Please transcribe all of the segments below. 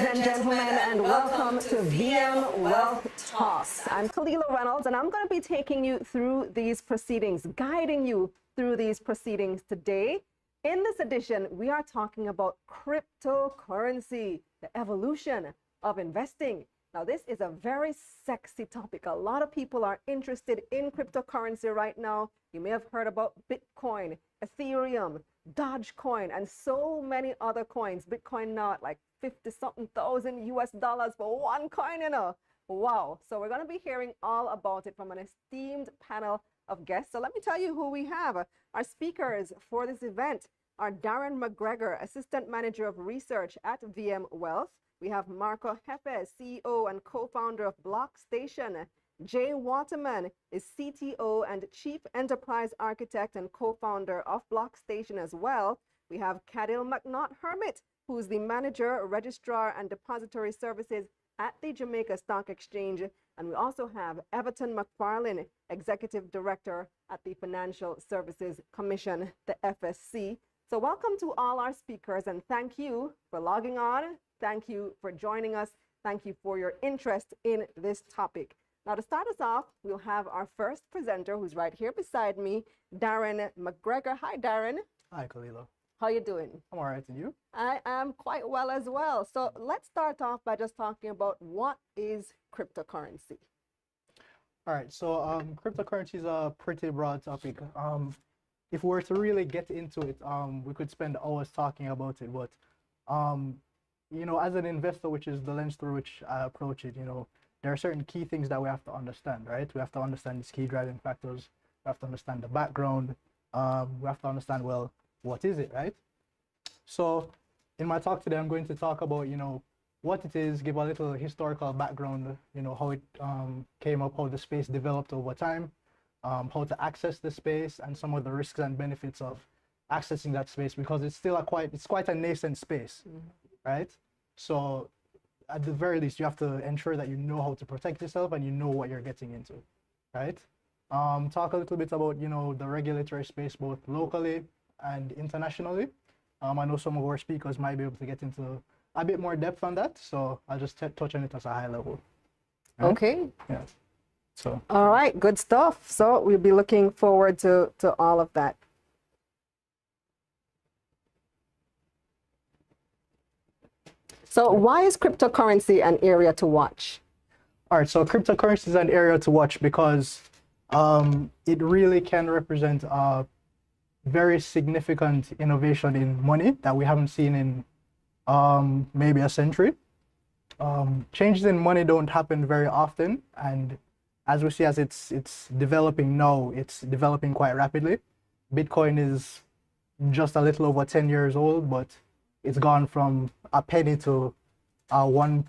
and gentlemen, and welcome to VM Wealth Talks. I'm Kalila Reynolds, and I'm going to be taking you through these proceedings, guiding you through these proceedings today. In this edition, we are talking about cryptocurrency, the evolution of investing. Now, this is a very sexy topic. A lot of people are interested in cryptocurrency right now. You may have heard about Bitcoin, Ethereum, Dogecoin, and so many other coins. Bitcoin now at like 50-something thousand US dollars for one coin, you know. Wow. So we're going to be hearing all about it from an esteemed panel of guests. So let me tell you who we have. Our speakers for this event are Darren McGregor, Assistant Manager of Research at VM Wealth. We have Marco Jefes, CEO and co-founder of BlockStation. Jay Waterman is CTO and Chief Enterprise Architect and co-founder of BlockStation as well. We have Cadil McNaught-Hermit, who's the Manager, Registrar, and Depository Services at the Jamaica Stock Exchange. And we also have Everton McFarlane, Executive Director at the Financial Services Commission, the FSC. So welcome to all our speakers, and thank you for logging on. Thank you for joining us. Thank you for your interest in this topic. Now, to start us off, we'll have our first presenter, who's right here beside me, Darren McGregor. Hi, Darren. Hi, Kalila. How you doing? I'm all right, and you? I am quite well as well. So let's start off by just talking about what is cryptocurrency. All right, so cryptocurrency is a pretty broad topic. If we were to really get into it, we could spend hours talking about it. But, you know, as an investor, which is the lens through which I approach it, you know, there are certain key things that we have to understand, right? We have to understand these key driving factors. We have to understand the background. We have to understand, well, what is it, right? So in my talk today, I'm going to talk about, you know, what it is, give a little historical background, you know, how it came up, how the space developed over time, how to access the space, and some of the risks and benefits of accessing that space, because it's still it's quite a nascent space, right? So at the very least, you have to ensure that you know how to protect yourself and you know what you're getting into, right? Talk a little bit about, you know, the regulatory space, both locally and internationally. I know some of our speakers might be able to get into a bit more depth on that, so I'll just touch on it as a high level. Right? Okay. Yeah. So. All right, good stuff. So we'll be looking forward to all of that. So why is cryptocurrency an area to watch? All right, so cryptocurrency is an area to watch because it really can represent a very significant innovation in money that we haven't seen in maybe a century. Changes in money don't happen very often, and as we see, as it's developing now, it's developing quite rapidly. Bitcoin is just a little over 10 years old, but it's gone from a penny to 1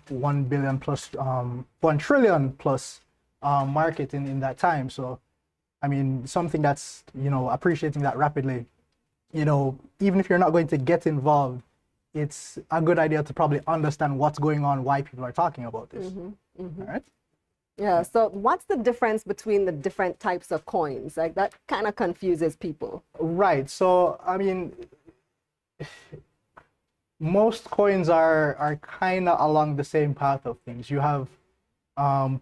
billion plus 1 trillion plus market in that time. So I mean, something that's, you know, appreciating that rapidly, you know, even if you're not going to get involved, it's a good idea to probably understand what's going on, why people are talking about this. All right. Yeah, so what's the difference between the different types of coins? Like, that kind of confuses people. Right. So I mean, most coins are kind of along the same path of things. You have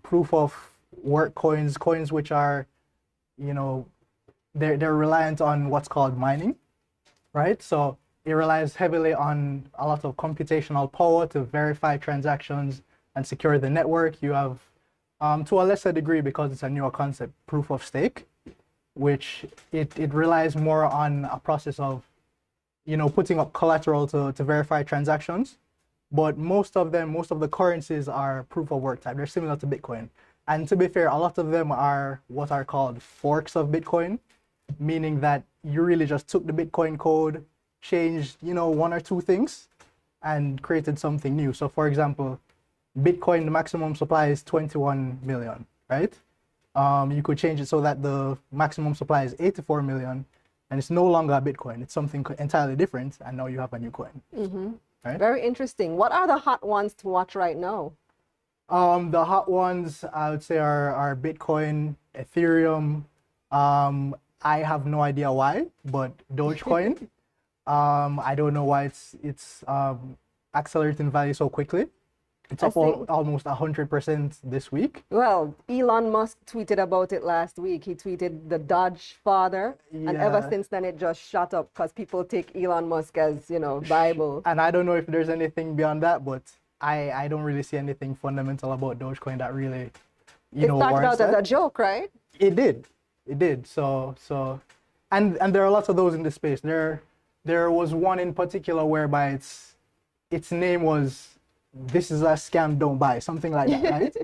proof of work coins, coins which are, you know, they're reliant on what's called mining, right? So it relies heavily on a lot of computational power to verify transactions and secure the network. You have, to a lesser degree, because it's a newer concept, proof of stake, which it relies more on a process of, you know, putting up collateral to verify transactions. But most of the currencies are proof of work type. They're similar to Bitcoin. And to be fair, a lot of them are what are called forks of Bitcoin, meaning that you really just took the Bitcoin code, changed, you know, one or two things, and created something new. So for example, Bitcoin, the maximum supply is 21 million, right? You could change it so that the maximum supply is 84 million, and it's no longer a Bitcoin. It's something entirely different, and now you have a new coin. Right? Very interesting. What are the hot ones to watch right now? The hot ones, I would say, are Bitcoin, Ethereum. I have no idea why, but Dogecoin. I don't know why it's accelerating value so quickly. It's I up think, almost 100% this week. well, Elon Musk tweeted about it last week. He tweeted the Dodge father, and ever Yeah. since then it just shot up because people take Elon Musk as, Bible. And I don't know if there's anything beyond that, but I don't really see anything fundamental about Dogecoin that really, It started warrants out as that. a joke, right? It did. It did. So and there are lots of those in this space. There was one in particular whereby its name was "This is a scam, don't buy," something like that, right?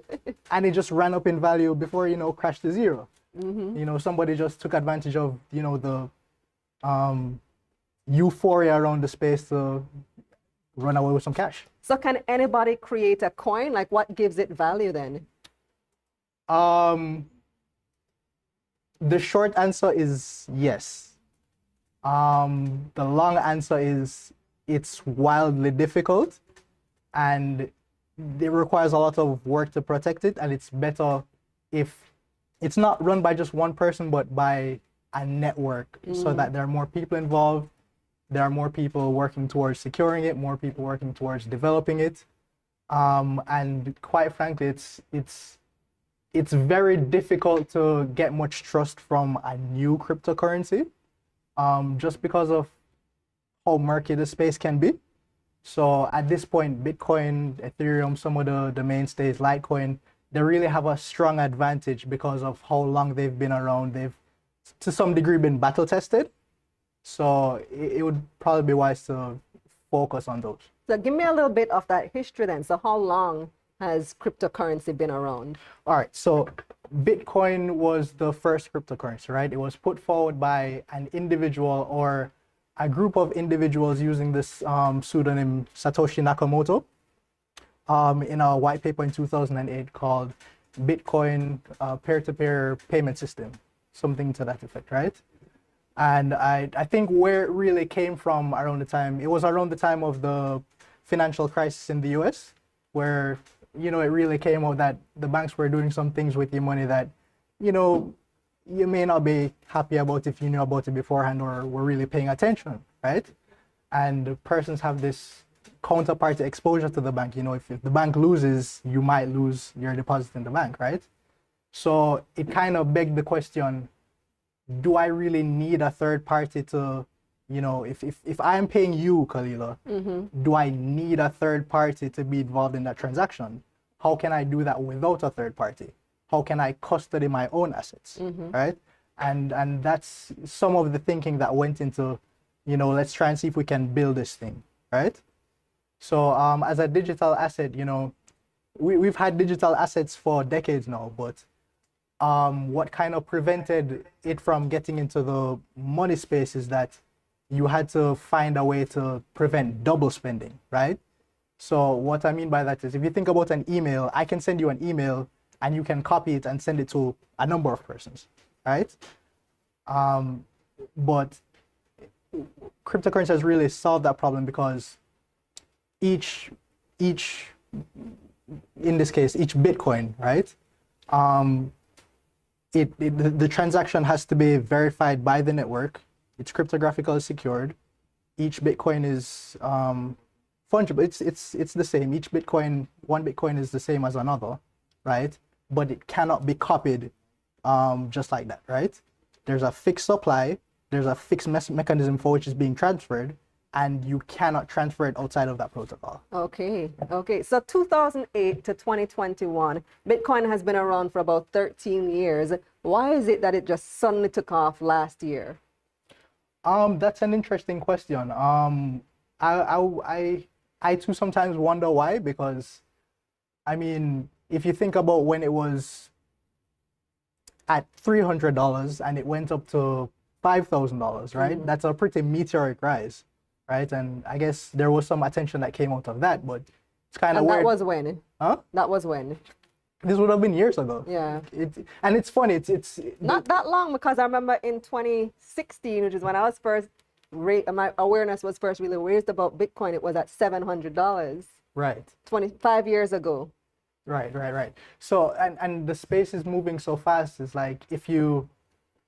And it just ran up in value before crashed to zero. Somebody just took advantage of the euphoria around the space to run away with some cash. So can anybody create a coin? Like what gives it value then? Um, the short answer is yes. The long answer is it's wildly difficult and it requires a lot of work to protect it. And it's better if it's not run by just one person, but by a network so that there are more people involved. There are more people working towards securing it, more people working towards developing it. And quite frankly, it's very difficult to get much trust from a new cryptocurrency, just because of how murky the space can be. So at this point, Bitcoin, Ethereum, some of the mainstays, Litecoin, they really have a strong advantage because of how long they've been around. They've, to some degree, been battle tested. So it would probably be wise to focus on those. So give me a little bit of that history then. So how long has cryptocurrency been around? All right, so Bitcoin was the first cryptocurrency, right? It was put forward by an individual or a group of individuals using this pseudonym Satoshi Nakamoto in a white paper in 2008 called Bitcoin Peer-to-Peer Payment System, something to that effect, right? And I think where it really came from around the time, it was around the time of the financial crisis in the US, where, it really came out that the banks were doing some things with your money that, you may not be happy about if you knew about it beforehand or were really paying attention, right? And persons have this counterparty exposure to the bank. If the bank loses, you might lose your deposit in the bank, right? So it kind of begged the question, do I really need a third party to, if I'm paying you, Kalila, do I need a third party to be involved in that transaction? How can I do that without a third party? How can I custody my own assets, right? And that's some of the thinking that went into, let's try and see if we can build this thing, right? So as a digital asset, we've had digital assets for decades now, but what kind of prevented it from getting into the money space is that you had to find a way to prevent double spending, right? So what I mean by that is if you think about an email, I can send you an email and you can copy it and send it to a number of persons, right? But cryptocurrency has really solved that problem because each in this case, each Bitcoin, right? The transaction has to be verified by the network. It's cryptographically secured. Each Bitcoin is fungible. It's the same. Each Bitcoin, one Bitcoin is the same as another, right? But it cannot be copied just like that, right? There's a fixed supply. There's a fixed mechanism for which is being transferred, and you cannot transfer it outside of that protocol. Okay. So 2008 to 2021, Bitcoin has been around for about 13 years. Why is it that it just suddenly took off last year? That's an interesting question. I too sometimes wonder why, because, I mean, if you think about when it was at $300 and it went up to $5,000, right? That's a pretty meteoric rise, right? And I guess there was some attention that came out of that, but it's kind of And weird. that was when? Huh? That was when? This would have been years ago. Yeah. And it's funny. It's Not that long, because I remember in 2016, which is when I was first, my awareness was first really raised about Bitcoin, it was at $700. right. 25 years ago. Right. So and the space is moving so fast. It's like if you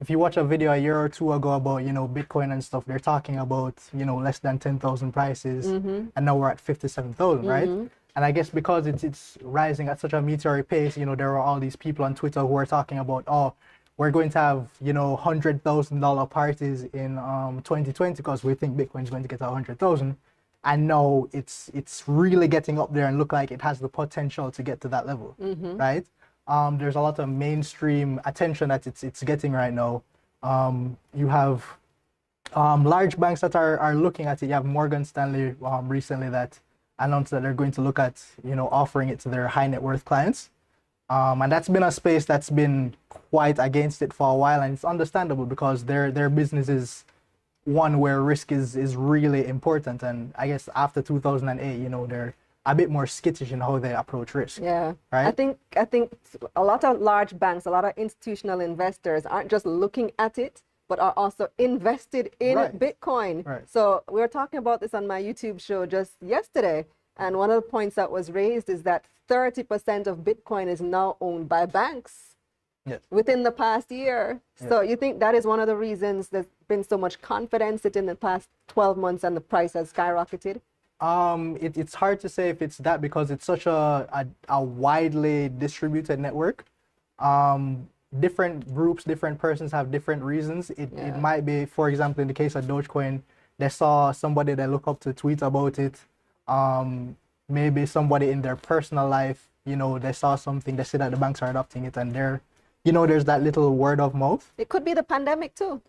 watch a video a year or two ago about Bitcoin and stuff, they're talking about less than 10,000 prices, and now we're at 57,000, right? And I guess because it's rising at such a meteoric pace, there are all these people on Twitter who are talking about, oh, we're going to have, $100,000 parties in 2020 because we think Bitcoin is going to get to 100,000. And now it's really getting up there and look like it has the potential to get to that level, right? There's a lot of mainstream attention that it's getting right now. You have large banks that are looking at it. You have Morgan Stanley recently that announced that they're going to look at offering it to their high net worth clients, and that's been a space that's been quite against it for a while, and it's understandable because their business is one where risk is really important, and I guess after 2008, they're a bit more skittish in how they approach risk. Yeah, right. I think a lot of large banks, a lot of institutional investors aren't just looking at it, but are also invested in Right. Bitcoin. Right. So we were talking about this on my YouTube show just yesterday, and one of the points that was raised is that 30% of Bitcoin is now owned by banks. Yes. Within the past year. Yes. So you think that is one of the reasons there's been so much confidence that in the past 12 months and the price has skyrocketed? It's hard to say if it's that because it's such a widely distributed network. Different groups, different persons have different reasons. It might be, for example, in the case of Dogecoin, they saw somebody they look up to tweet about it. Maybe somebody in their personal life, they saw something, they see that the banks are adopting it, and there's that little word of mouth. It could be the pandemic too.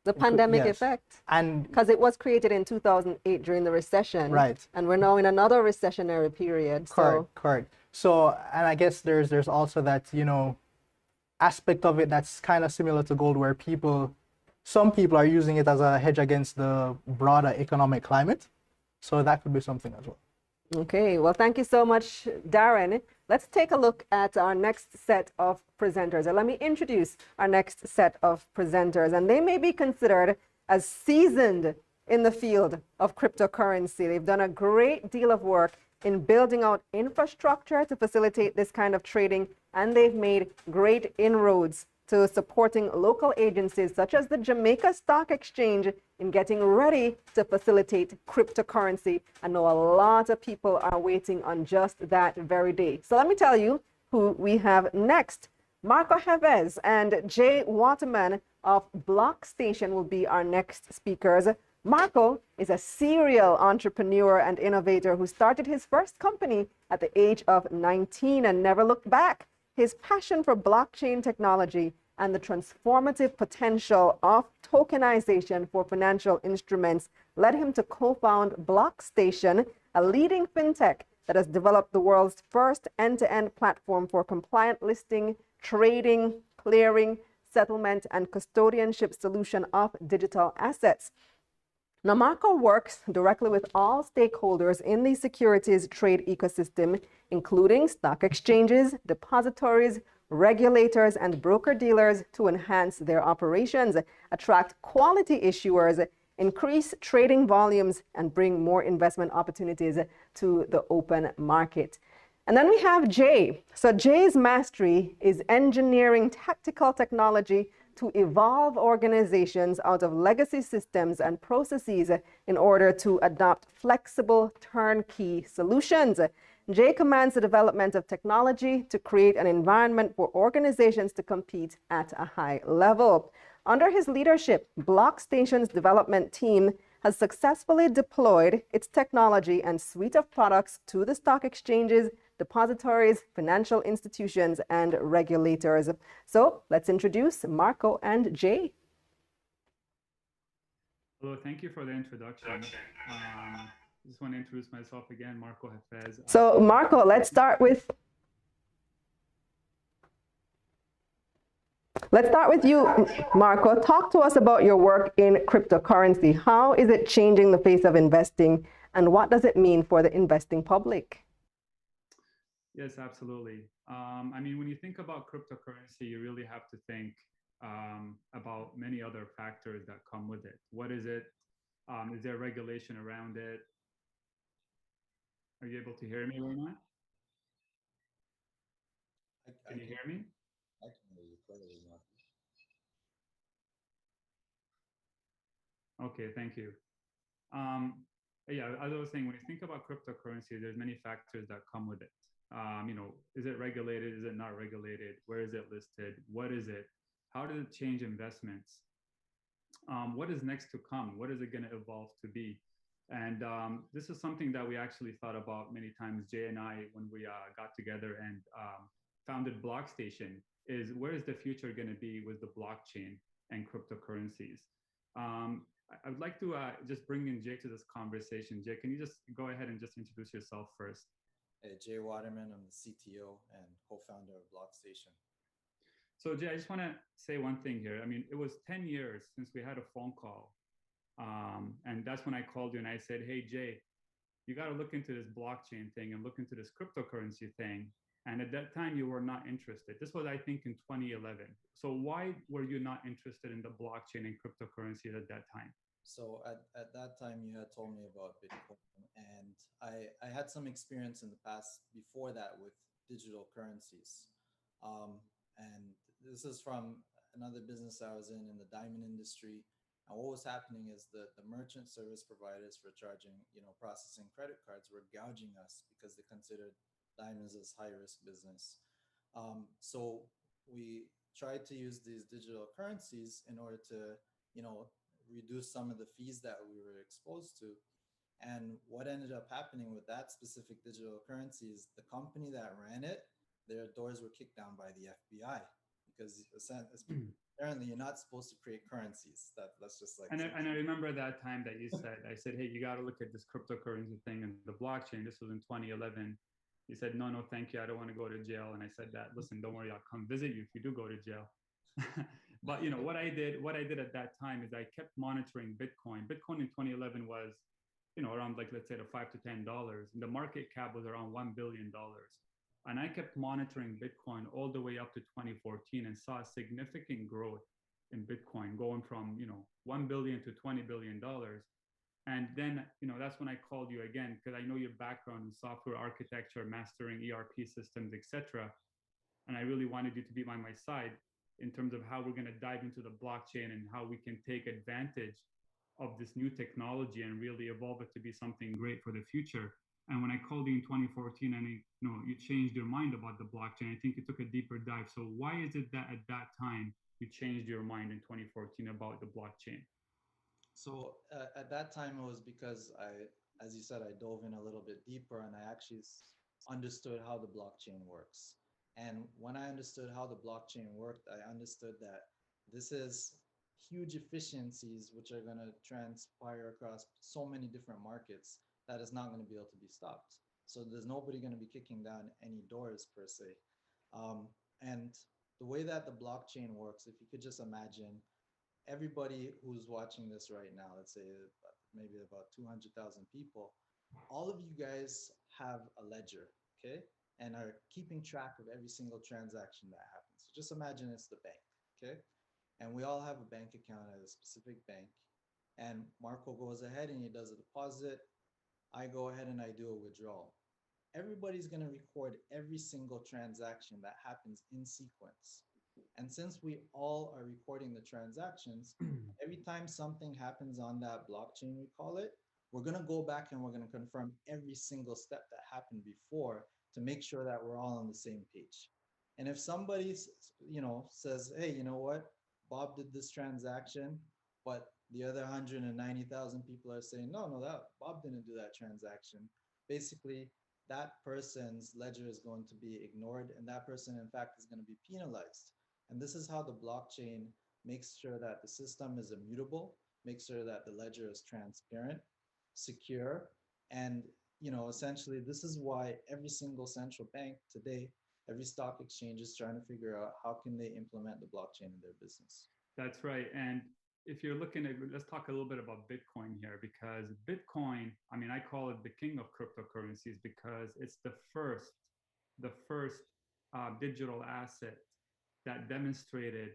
The pandemic yes. effect. And because it was created in 2008 during the recession. Right. And we're now in another recessionary period. Correct. So, and I guess there's also that, aspect of it that's kind of similar to gold where some people are using it as a hedge against the broader economic climate. So that could be something as well. Okay, well, thank you so much, Darren. Let's take a look at our next set of presenters. And let me introduce our next set of presenters. And they may be considered as seasoned in the field of cryptocurrency. They've done a great deal of work in building out infrastructure to facilitate this kind of trading. And they've made great inroads to supporting local agencies such as the Jamaica Stock Exchange in getting ready to facilitate cryptocurrency. I know a lot of people are waiting on just that very day. So let me tell you who we have next. Marco Heves and Jay Waterman of BlockStation will be our next speakers. Marco is a serial entrepreneur and innovator who started his first company at the age of 19 and never looked back. His passion for blockchain technology and the transformative potential of tokenization for financial instruments led him to co-found BlockStation, a leading fintech that has developed the world's first end-to-end platform for compliant listing, trading, clearing, settlement, and custodianship solution of digital assets. Now, Marco works directly with all stakeholders in the securities trade ecosystem, including stock exchanges, depositories, regulators, and broker-dealers to enhance their operations, attract quality issuers, increase trading volumes, and bring more investment opportunities to the open market. And then we have Jay. So Jay's mastery is engineering tactical technology to evolve organizations out of legacy systems and processes in order to adopt flexible turnkey solutions. Jay commands the development of technology to create an environment for organizations to compete at a high level. Under his leadership, BlockStation's development team has successfully deployed its technology and suite of products to the stock exchanges, depositories, financial institutions, and regulators. So let's introduce Marco and Jay. Hello, thank you for the introduction. I just want to introduce myself again, Marco Heves. So Marco, let's start with you, Marco. Talk to us about your work in cryptocurrency. How is it changing the face of investing, and what does it mean for the investing public? Yes, absolutely. I mean, when you think about cryptocurrency, you really have to think about many other factors that come with it. What is it? Is there regulation around it? Are you able to hear me or not? Can you hear me? I can hear you clearly, Marcus. Okay, thank you. Yeah, as I was saying, when you think about cryptocurrency, there's many factors that come with it. Is it regulated? Is it not regulated? Where is it listed? What is it? How does it change investments? What is next to come? What is it going to evolve to be? And this is something that we actually thought about many times, Jay and I, when we got together and founded BlockStation, is where is the future going to be with the blockchain and cryptocurrencies? I would like to just bring in Jay to this conversation. Jay, can you just go ahead and just introduce yourself first? Hey, Jay Waterman, I'm the CTO and co-founder of BlockStation. So Jay, I just want to say one thing here. I mean, it was 10 years since we had a phone call. And that's when I called you and I said, hey, Jay, you got to look into this blockchain thing and look into this cryptocurrency thing. And at that time, you were not interested. This was, I think, in 2011. So why were you not interested in the blockchain and cryptocurrency at that time? So at that time, you had told me about Bitcoin, and I had some experience in the past before that with digital currencies. And this is from another business I was in the diamond industry. And what was happening is the merchant service providers for charging, processing credit cards were gouging us because they considered diamonds as high risk business. So we tried to use these digital currencies in order to, reduce some of the fees that we were exposed to. And what ended up happening with that specific digital currency is the company that ran it, their doors were kicked down by the FBI because apparently you're not supposed to create currencies. That's just like. And I remember that time that you said, I said, hey, you got to look at this cryptocurrency thing and the blockchain. This was in 2011. You said, no, thank you. I don't want to go to jail. And I said that, listen, don't worry, I'll come visit you if you do go to jail. But what I did at that time is I kept monitoring Bitcoin. Bitcoin in 2011 was, around like, let's say the $5 to $10. And the market cap was around $1 billion. And I kept monitoring Bitcoin all the way up to 2014 and saw a significant growth in Bitcoin going from, $1 billion to $20 billion. And then, that's when I called you again, because I know your background in software architecture, mastering ERP systems, etc. And I really wanted you to be by my side in terms of how we're going to dive into the blockchain and how we can take advantage of this new technology and really evolve it to be something great for the future. And when I called you in 2014 and you changed your mind about the blockchain, I think you took a deeper dive. So why is it that at that time you changed your mind in 2014 about the blockchain? So at that time, it was because as you said, I dove in a little bit deeper and I actually understood how the blockchain works. And when I understood how the blockchain worked, I understood that this is huge efficiencies which are going to transpire across so many different markets that is not going to be able to be stopped. So there's nobody going to be kicking down any doors per se. And the way that the blockchain works, if you could just imagine everybody who's watching this right now, let's say maybe about 200,000 people, all of you guys have a ledger, okay? And are keeping track of every single transaction that happens. So just imagine it's the bank, okay? And we all have a bank account at a specific bank. And Marco goes ahead and he does a deposit. I go ahead and I do a withdrawal. Everybody's going to record every single transaction that happens in sequence. And since we all are recording the transactions, every time something happens on that blockchain, we call it, we're going to go back and we're going to confirm every single step that happened before to make sure that we're all on the same page. And if somebody, says, hey, you know what, Bob did this transaction, but the other 190,000 people are saying, no, that Bob didn't do that transaction. Basically, that person's ledger is going to be ignored, and that person, in fact, is going to be penalized. And this is how the blockchain makes sure that the system is immutable, makes sure that the ledger is transparent, secure, and essentially, this is why every single central bank today, every stock exchange is trying to figure out how can they implement the blockchain in their business. That's right. And if you're looking at, let's talk a little bit about Bitcoin here, because Bitcoin, I call it the king of cryptocurrencies because it's the first digital asset that demonstrated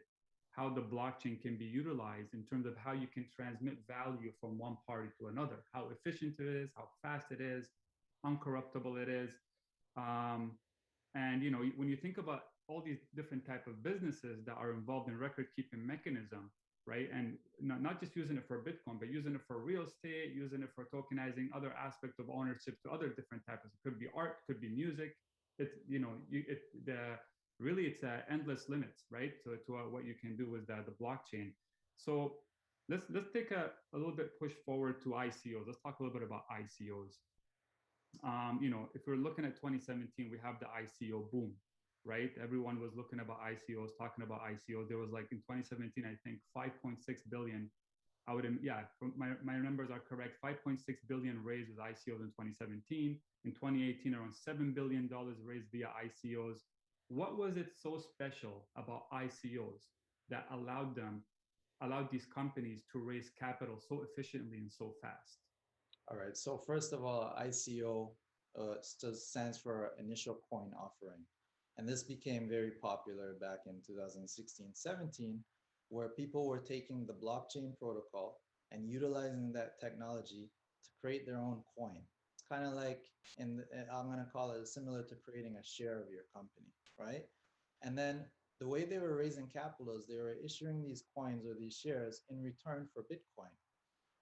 how the blockchain can be utilized in terms of how you can transmit value from one party to another, how efficient it is, how fast it is, uncorruptible it is. And when you think about all these different type of businesses that are involved in record keeping mechanism, right? And not just using it for Bitcoin, but using it for real estate, using it for tokenizing other aspects of ownership to other different types. It could be art, could be music. It's, you know, really it's endless limits, right? To what you can do with the blockchain. So let's take a little bit push forward to ICOs. Let's talk a little bit about ICOs. You know, if we're looking at 2017, we have the ICO boom, right? Everyone was looking about ICOs, talking about ICOs. There was like in 2017, I think 5.6 billion. Yeah, my numbers are correct. 5.6 billion raised with ICOs in 2017. In 2018, around $7 billion raised via ICOs. What was it so special about ICOs that allowed these companies to raise capital so efficiently and so fast? All right. So first of all, ICO stands for Initial Coin Offering. And this became very popular back in 2016, 17, where people were taking the blockchain protocol and utilizing that technology to create their own coin. It's kind of like, I'm going to call it similar to creating a share of your company, right? And then the way they were raising capital is they were issuing these coins or these shares in return for Bitcoin.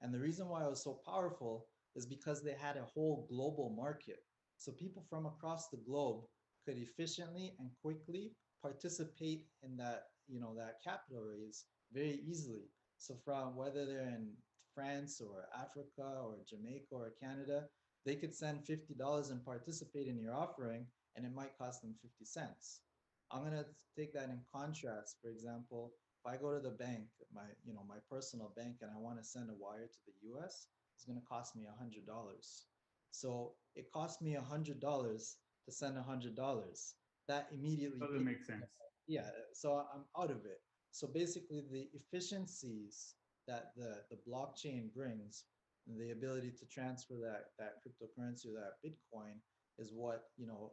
And the reason why it was so powerful is because they had a whole global market. So people from across the globe could efficiently and quickly participate in that, you know, that capital raise very easily. So from whether they're in France or Africa or Jamaica or Canada, they could send $50 and participate in your offering, and it might cost them 50 cents. I'm gonna take that in contrast. For example, if I go to the bank, my personal bank, and I want to send a wire to the US, it's going to cost me $100. So it cost me $100 to send $100. That immediately Doesn't make sense. Yeah, so I'm out of it. So basically, the efficiencies that the blockchain brings, the ability to transfer that cryptocurrency or that Bitcoin, is what, you know,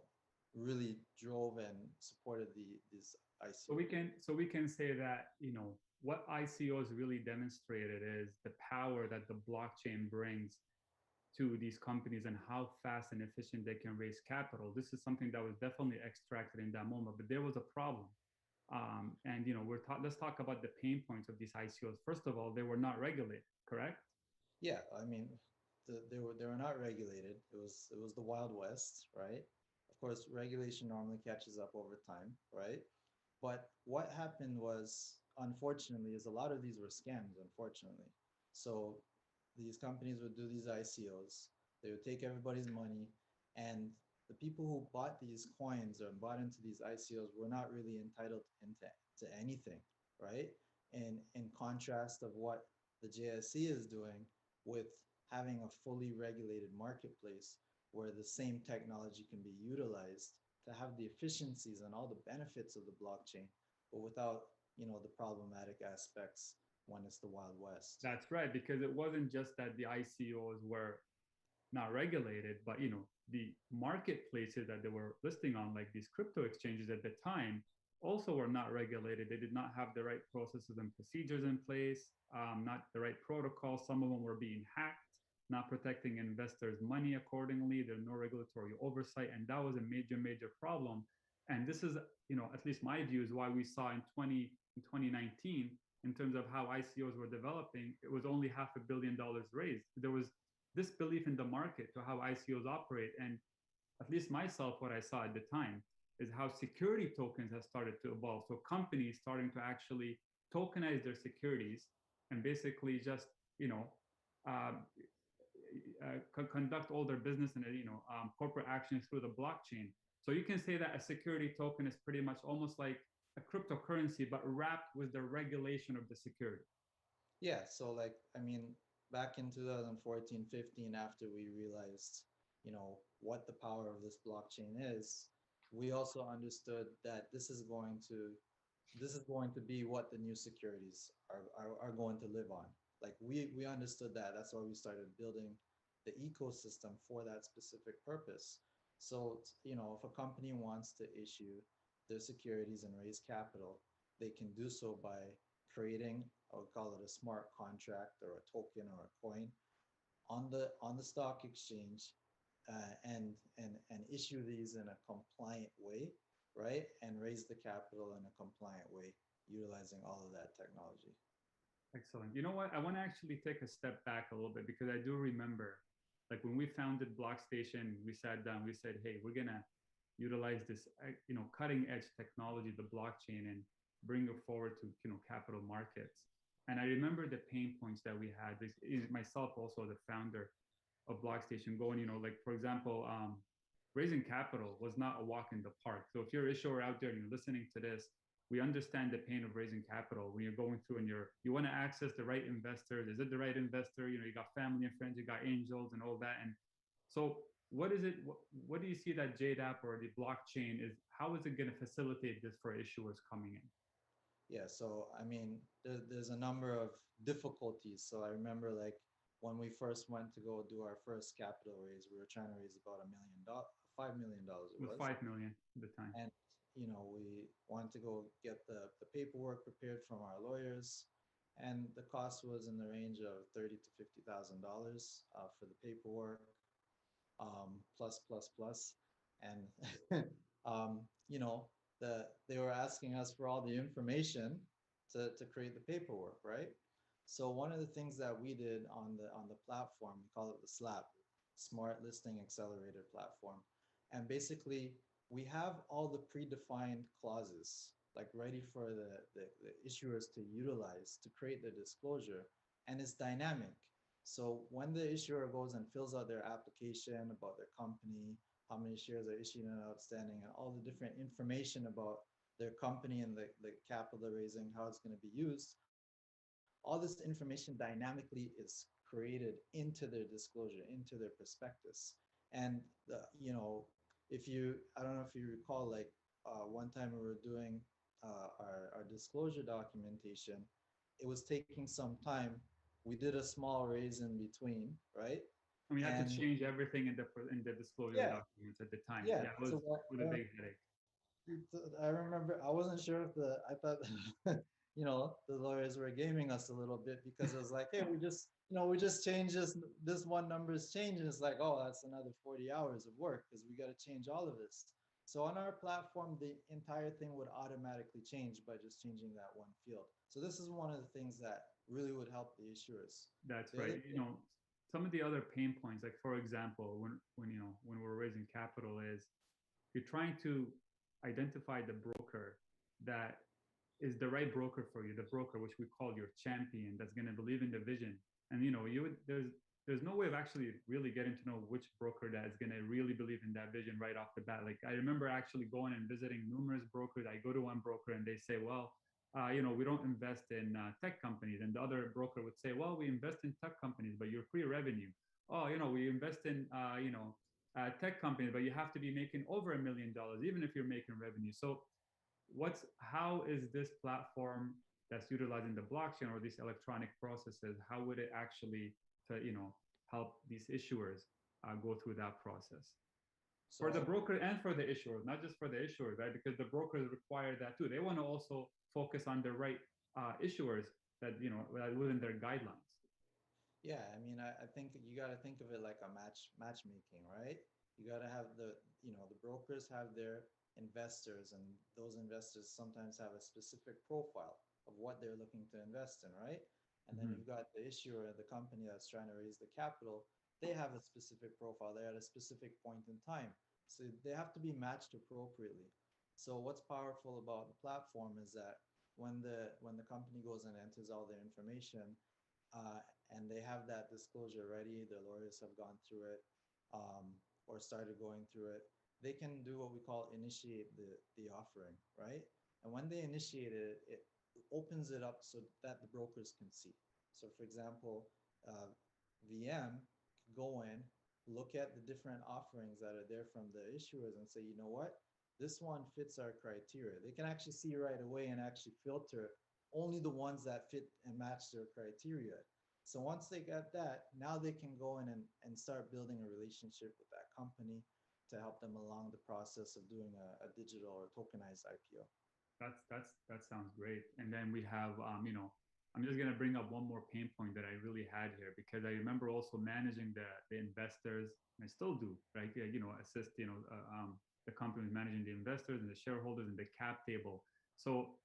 really drove and supported this ICO. So we can say that, you know, what ICOs really demonstrated is the power that the blockchain brings to these companies and how fast and efficient they can raise capital. This is something that was definitely extracted in that moment, but there was a problem. And you know, let's talk about the pain points of these ICOs. First of all, they were not regulated, correct? Yeah, I mean, they were not regulated. It was the Wild West, right? Of course, regulation normally catches up over time, right? But what happened was, unfortunately, is a lot of these were scams, unfortunately. So these companies would do these ICOs. They would take everybody's money, and the people who bought these coins or bought into these ICOs were not really entitled to anything, right? And in contrast of what the JSE is doing with having a fully regulated marketplace where the same technology can be utilized to have the efficiencies and all the benefits of the blockchain, but without, you know, the problematic aspects when it's the Wild West. That's right, because it wasn't just that the ICOs were not regulated, but you know, the marketplaces that they were listing on, like these crypto exchanges at the time, also were not regulated. They did not have the right processes and procedures in place, not the right protocols. Some of them were being hacked, not protecting investors' money accordingly. There's no regulatory oversight, and that was a major problem. And this is, you know, at least my view is why we saw in 2019, in terms of how ICOs were developing, it was only $500 million raised. There was this belief in the market to how ICOs operate. And at least myself, what I saw at the time is how security tokens have started to evolve. So companies starting to actually tokenize their securities and basically just, you know, conduct all their business and, you know, corporate actions through the blockchain. So you can say that a security token is pretty much almost like a cryptocurrency, but wrapped with the regulation of the security. Yeah, so like, I mean, back in 2014, 15, after we realized, you know, what the power of this blockchain is, we also understood that this is going to be what the new securities are going to live on. Like we understood that. That's why we started building the ecosystem for that specific purpose. So, you know, if a company wants to issue their securities and raise capital, they can do so by creating, I would call it a smart contract or a token or a coin on the stock exchange, and issue these in a compliant way, right? And raise the capital in a compliant way, utilizing all of that technology. Excellent. You know what? I want to actually take a step back a little bit because I do remember, like when we founded BlockStation, we sat down, we said, "Hey, we're gonna utilize this, cutting edge technology, the blockchain, and bring it forward to, capital markets." And I remember the pain points that we had. Myself, also the founder of BlockStation, going, like for example, raising capital was not a walk in the park. So if you're an issuer out there and you're listening to this, we understand the pain of raising capital when you're going through and you want to access the right investors. Is it the right investor? You got family and friends, you got angels and all that. And so what is it? What do you see that JDApp or the blockchain is? How is it going to facilitate this for issuers coming in? Yeah, so I mean, there's a number of difficulties. So I remember like when we first went to go do our first capital raise, we were trying to raise about $1 million, $5 million It was 5 million at the time. And we wanted to go get the paperwork prepared from our lawyers, and the cost was in the range of $30,000 to $50,000 for the paperwork, plus. And they were asking us for all the information to create the paperwork, right? So one of the things that we did on the platform, we call it the SLAP, Smart Listing Accelerator Platform, and basically we have all the predefined clauses like ready for the issuers to utilize to create the disclosure, and it's dynamic. So when the issuer goes and fills out their application about their company, how many shares are issued and outstanding, and all the different information about their company and the capital raising, how it's going to be used, all this information dynamically is created into their disclosure, into their prospectus. And I don't know if you recall, like one time we were doing our disclosure documentation, it was taking some time. We did a small raise in between, right? And we had to change everything in the disclosure documents at the time. Yeah, it was a big headache. I remember I wasn't sure if I thought the lawyers were gaming us a little bit, because it was like, hey, we just changed this one number is changed, and it's like, oh, that's another 40 hours of work because we got to change all of this. So on our platform, the entire thing would automatically change by just changing that one field. So this is one of the things that really would help the issuers. That's right. Some of the other pain points, like for example, when we're raising capital, is you're trying to identify the broker that is the right broker for you, the broker which we call your champion, that's going to believe in the vision. And there's no way of actually really getting to know which broker that is going to really believe in that vision right off the bat. Like I remember actually going and visiting numerous brokers. I go to one broker and they say, well, we don't invest in tech companies. And the other broker would say, well, we invest in tech companies, but you're pre-revenue. Oh, we invest in, tech companies, but you have to be making over $1 million, even if you're making revenue. So how is this platform that's utilizing the blockchain or these electronic processes, how would it actually help these issuers go through that process? For the broker and for the issuer, not just for the issuer, right? Because the brokers require that too. They want to also focus on the right issuers that within their guidelines. Yeah, I mean, I think you got to think of it like a matchmaking, right? You got to have the brokers have their investors, and those investors sometimes have a specific profile of what they're looking to invest in, right? And then you've got the issuer, the company that's trying to raise the capital. They have a specific profile. They're at a specific point in time. So they have to be matched appropriately. So what's powerful about the platform is that when the company goes and enters all their information, and they have that disclosure ready, their lawyers have gone through it, or started going through it, they can do what we call initiate the offering, right? And when they initiate it, it opens it up so that the brokers can see. So for example, VM could go in, look at the different offerings that are there from the issuers and say, you know what, this one fits our criteria. They can actually see right away and actually filter only the ones that fit and match their criteria. So once they got that, now they can go in and start building a relationship with that company to help them along the process of doing a digital or tokenized IPO. That sounds great. And then we have, I'm just gonna bring up one more pain point that I really had here, because I remember also managing the investors, and I still do, right? Assist, the companies managing the investors and the shareholders and the cap table. So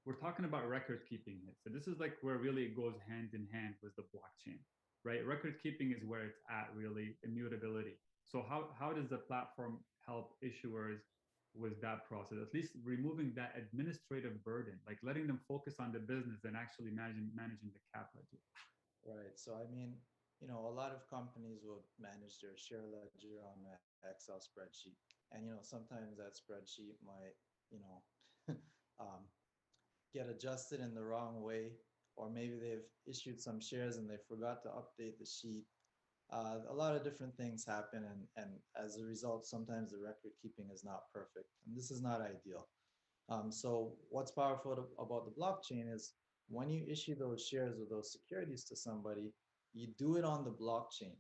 we're talking about record keeping here. So this is like where really it goes hand in hand with the blockchain, right? Record keeping is where it's at, really, immutability. So how does the platform help issuers with that process? At least removing that administrative burden, like letting them focus on the business and actually managing the cap ledger. Right. So I mean, a lot of companies will manage their share ledger on an Excel spreadsheet, and sometimes that spreadsheet might, you know, um, get adjusted in the wrong way, or maybe they've issued some shares and they forgot to update the sheet. A lot of different things happen, and as a result, sometimes the record keeping is not perfect, and this is not ideal. So what's powerful about the blockchain is when you issue those shares or those securities to somebody, you do it on the blockchain.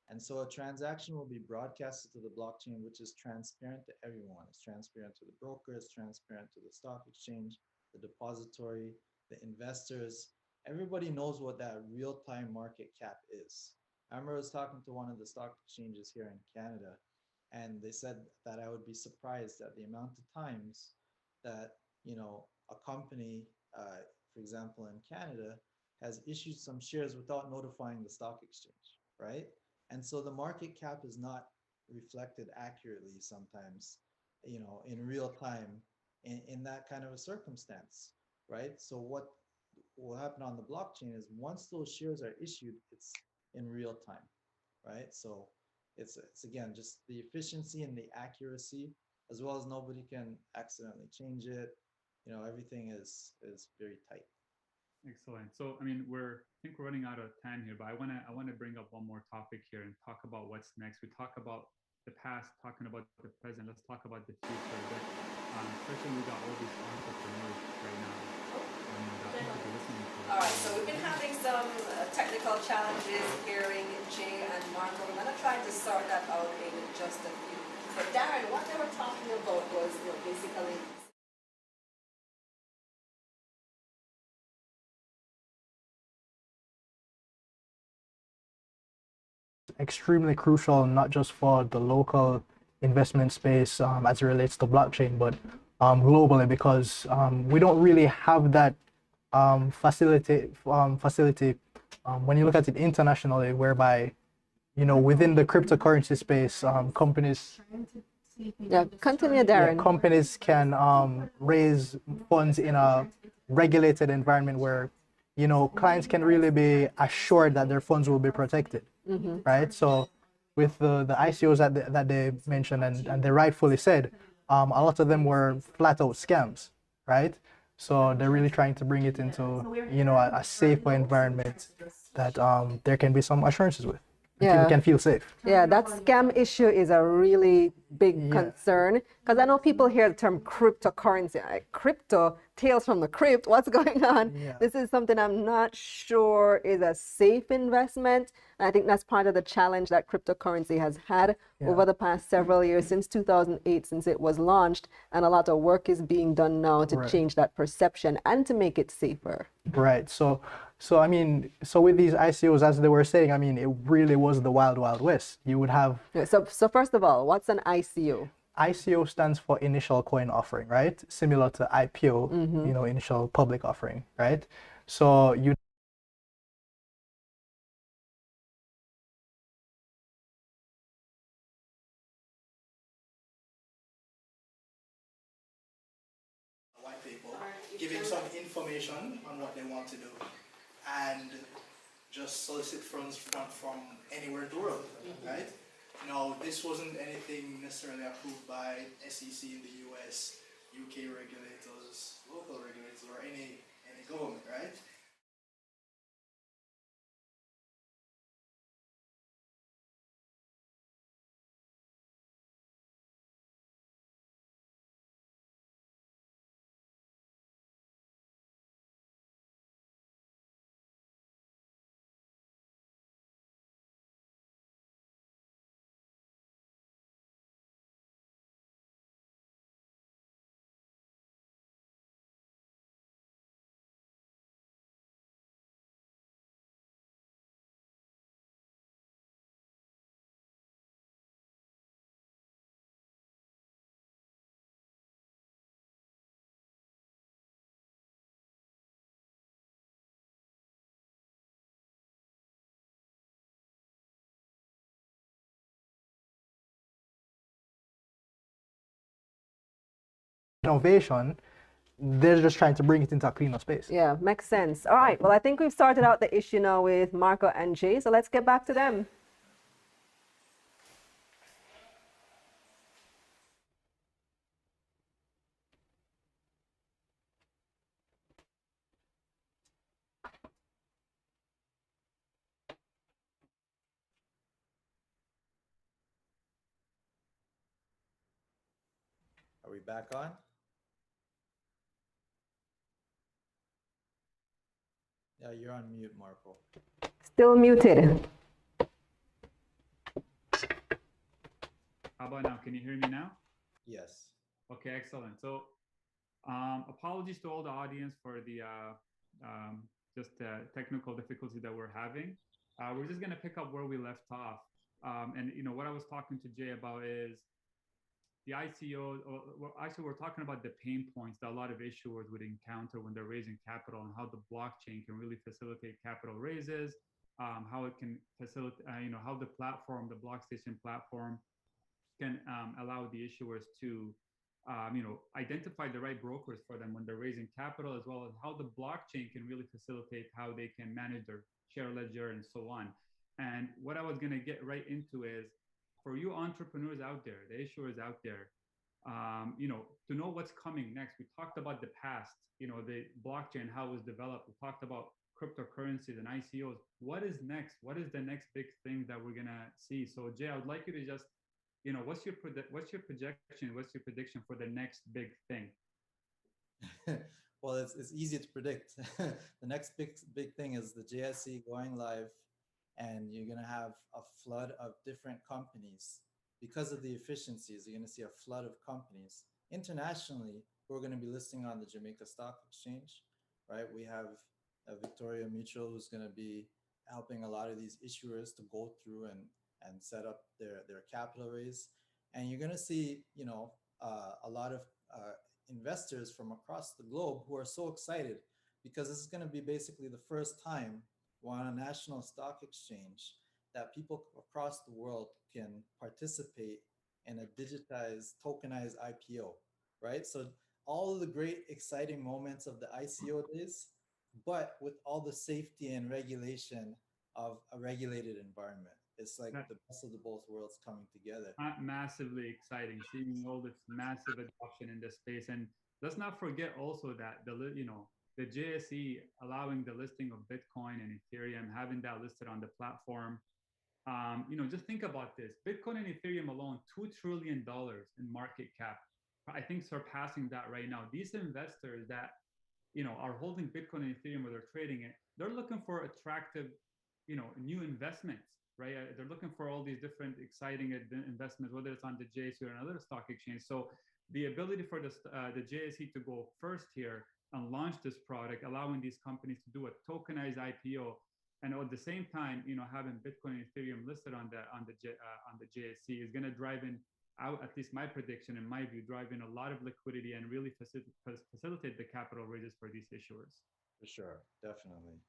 And so a transaction will be broadcasted to the blockchain, which is transparent to everyone. It's transparent to the broker, it's transparent to the stock exchange, the depository, the investors. Everybody knows what that real-time market cap is. I remember I was talking to one of the stock exchanges here in Canada, and they said that I would be surprised at the amount of times that a company, for example, in Canada, has issued some shares without notifying the stock exchange, right? And so the market cap is not reflected accurately sometimes, in real time in that kind of a circumstance, right? So what will happen on the blockchain is once those shares are issued, it's in real time, right? So it's again just the efficiency and the accuracy, as well as nobody can accidentally change it. Everything is very tight. Excellent. So, I mean, I think we're running out of time here, but I wanna bring up one more topic here and talk about what's next. We talk about the past, talking about the present. Let's talk about the future. But especially we got all these entrepreneurs right now. That people are listening to us. All right, so we've been having some technical challenges hearing Jay and Marco. We're going to try to sort that out in just a few. But Darren, what they were talking about was, basically Extremely crucial, not just for the local investment space as it relates to blockchain, but globally, because we don't really have that facility when you look at it internationally, whereby within the cryptocurrency space, companies continue, Darren. companies can raise funds in a regulated environment where clients can really be assured that their funds will be protected, right? So with the ICOs that they mentioned, and they rightfully said, a lot of them were flat out scams, right? So they're really trying to bring it into a safer environment that there can be some assurances with. People can feel safe. Yeah, that scam issue is a really big concern, because I know people hear the term cryptocurrency. Crypto, tales from the crypt, what's going on? Yeah. This is something I'm not sure is a safe investment. And I think that's part of the challenge that cryptocurrency has had over the past several years, since 2008, since it was launched. And a lot of work is being done now to change that perception and to make it safer. Right. So I mean, with these ICOs, as they were saying, I mean, it really was the wild, wild west. You would have. So first of all, what's an ICO? ICO stands for initial coin offering, right? Similar to IPO, initial public offering, right? So you white people, giving some information on what they want to do, and just solicit funds from anywhere in the world, right? Now, this wasn't anything necessarily approved by SEC in the US, UK regulators, local regulators, or any government, right? innovation. They're just trying to bring it into a cleaner space. Yeah, makes sense. All right. Well, I think we've sorted out the issue now with Marco and Jay. So let's get back to them. Are we back on? Yeah, you're on mute, Marco. Still muted. How about now? Can you hear me now? Yes. Okay, excellent. So, apologies to all the audience for the technical difficulty that we're having. We're just gonna pick up where we left off. And what I was talking to Jay about is the ICO. Actually, we're talking about the pain points that a lot of issuers would encounter when they're raising capital, and how the blockchain can really facilitate capital raises. How it can facilitate, how the platform, the BlockStation platform, can allow the issuers to identify the right brokers for them when they're raising capital, as well as how the blockchain can really facilitate how they can manage their share ledger and so on. And what I was going to get right into is, for you entrepreneurs out there, the issuers out there, to know what's coming next. We talked about the past, the blockchain, how it was developed. We talked about cryptocurrencies and ICOs. What is next? What is the next big thing that we're going to see? So Jay, I would like you to just, what's your projection? What's your prediction for the next big thing? Well, it's easy to predict. The next big thing is the JSE going live, and you're going to have a flood of different companies. Because of the efficiencies, you're going to see a flood of companies. Internationally, we're going to be listing on the Jamaica Stock Exchange, right? We have Victoria Mutual, who's going to be helping a lot of these issuers to go through and set up their capital raise. And you're going to see, a lot of investors from across the globe who are so excited, because this is going to be basically the first time we're on a national stock exchange that people across the world can participate in a digitized, tokenized IPO, right? So all of the great, exciting moments of the ICO days, but with all the safety and regulation of a regulated environment. It's like the best of the both worlds coming together. Massively exciting, seeing all this massive adoption in this space. And let's not forget also that the JSE allowing the listing of Bitcoin and Ethereum, having that listed on the platform. Just think about this. Bitcoin and Ethereum alone, $2 trillion in market cap. I think surpassing that right now. These investors that, are holding Bitcoin and Ethereum, or they're trading it, they're looking for attractive, new investments, right? They're looking for all these different exciting investments, whether it's on the JSE or another stock exchange. So the ability for the JSE to go first here and launch this product, allowing these companies to do a tokenized IPO, and at the same time, having Bitcoin and Ethereum listed on the JSE is going to drive in, at least my prediction, in my view, drive in a lot of liquidity and really facilitate the capital raises for these issuers. For sure, definitely.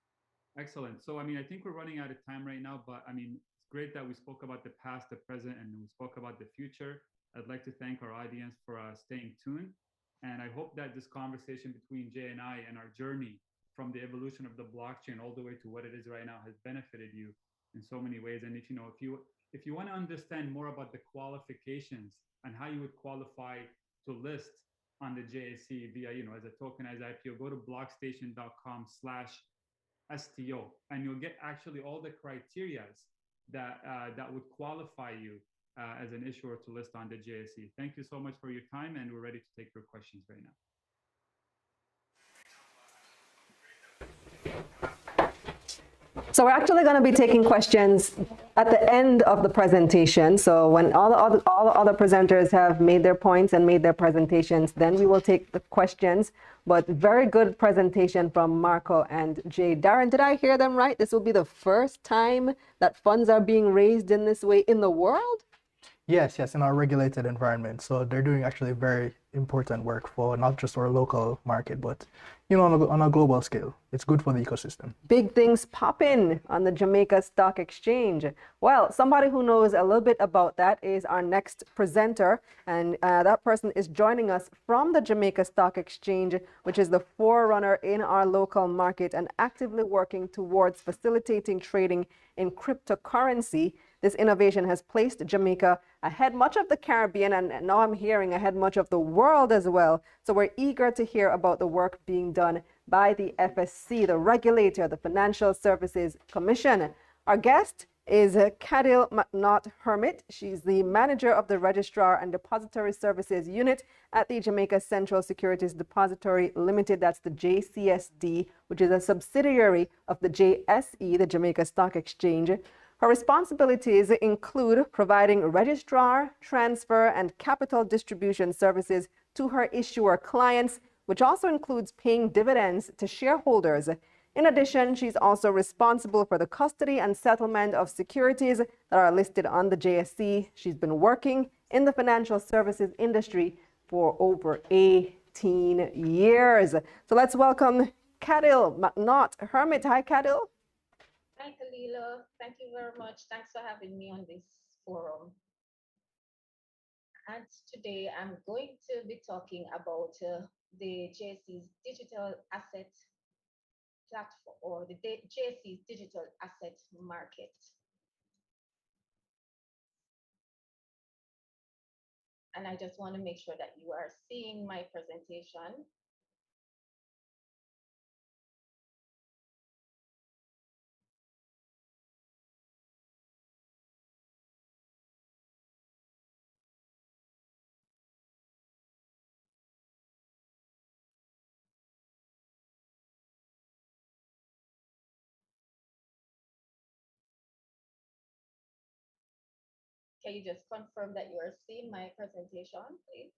Excellent. So, I think we're running out of time right now, but it's great that we spoke about the past, the present, and we spoke about the future. I'd like to thank our audience for staying tuned. And I hope that this conversation between Jay and I, and our journey from the evolution of the blockchain all the way to what it is right now, has benefited you in so many ways. And if you want to understand more about the qualifications and how you would qualify to list on the JSE via, as a tokenized IPO, go to blockStation.com/STO, and you'll get actually all the criterias that would qualify you as an issuer to list on the JSE. Thank you so much for your time, and we're ready to take your questions right now. So we're actually going to be taking questions at the end of the presentation. So when all the other presenters have made their points and made their presentations, then we will take the questions. But very good presentation from Marco and Jay. Darren, did I hear them right? This will be the first time that funds are being raised in this way in the world? Yes, in our regulated environment. So they're doing actually very important work for not just our local market, but on a global scale. It's good for the ecosystem. Big things popping on the Jamaica Stock Exchange. Well, somebody who knows a little bit about that is our next presenter, and that person is joining us from the Jamaica Stock Exchange, which is the forerunner in our local market and actively working towards facilitating trading in cryptocurrency. This innovation has placed Jamaica ahead much of the Caribbean, and now I'm hearing ahead much of the world as well. So we're eager to hear about the work being done by the FSC, the regulator, the Financial Services Commission. Our guest is Cadil McNaught Hermit. She's the manager of the Registrar and Depository Services Unit at the Jamaica Central Securities Depository Limited. That's the JCSD, which is a subsidiary of the JSE, the Jamaica Stock Exchange. Her responsibilities include providing registrar, transfer, and capital distribution services to her issuer clients, which also includes paying dividends to shareholders. In addition, she's also responsible for the custody and settlement of securities that are listed on the JSE. She's been working in the financial services industry for over 18 years. So let's welcome Cadil McNaught Hermit. Hi, Cadil. Hi, Kalila. Thank you very much. Thanks for having me on this forum. And today I'm going to be talking about the JSE's digital asset platform, or the JSE's digital asset market. And I just want to make sure that you are seeing my presentation. Can you just confirm that you are seeing my presentation, please?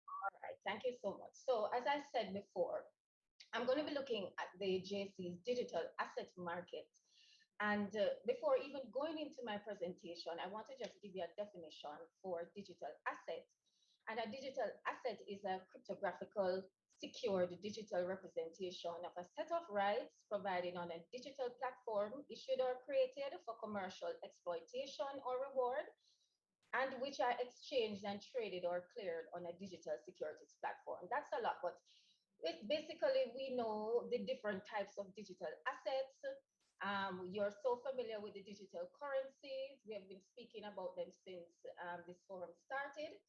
All right, thank you so much. So as I said before, I'm going to be looking at the JSE's digital asset market. And before even going into my presentation, I want to just give you a definition for digital asset. And a digital asset is a cryptographical secured digital representation of a set of rights provided on a digital platform issued or created for commercial exploitation or reward, and which are exchanged and traded or cleared on a digital securities platform. That's a lot, but basically we know the different types of digital assets. You're so familiar with the digital currencies. We have been speaking about them since this forum started.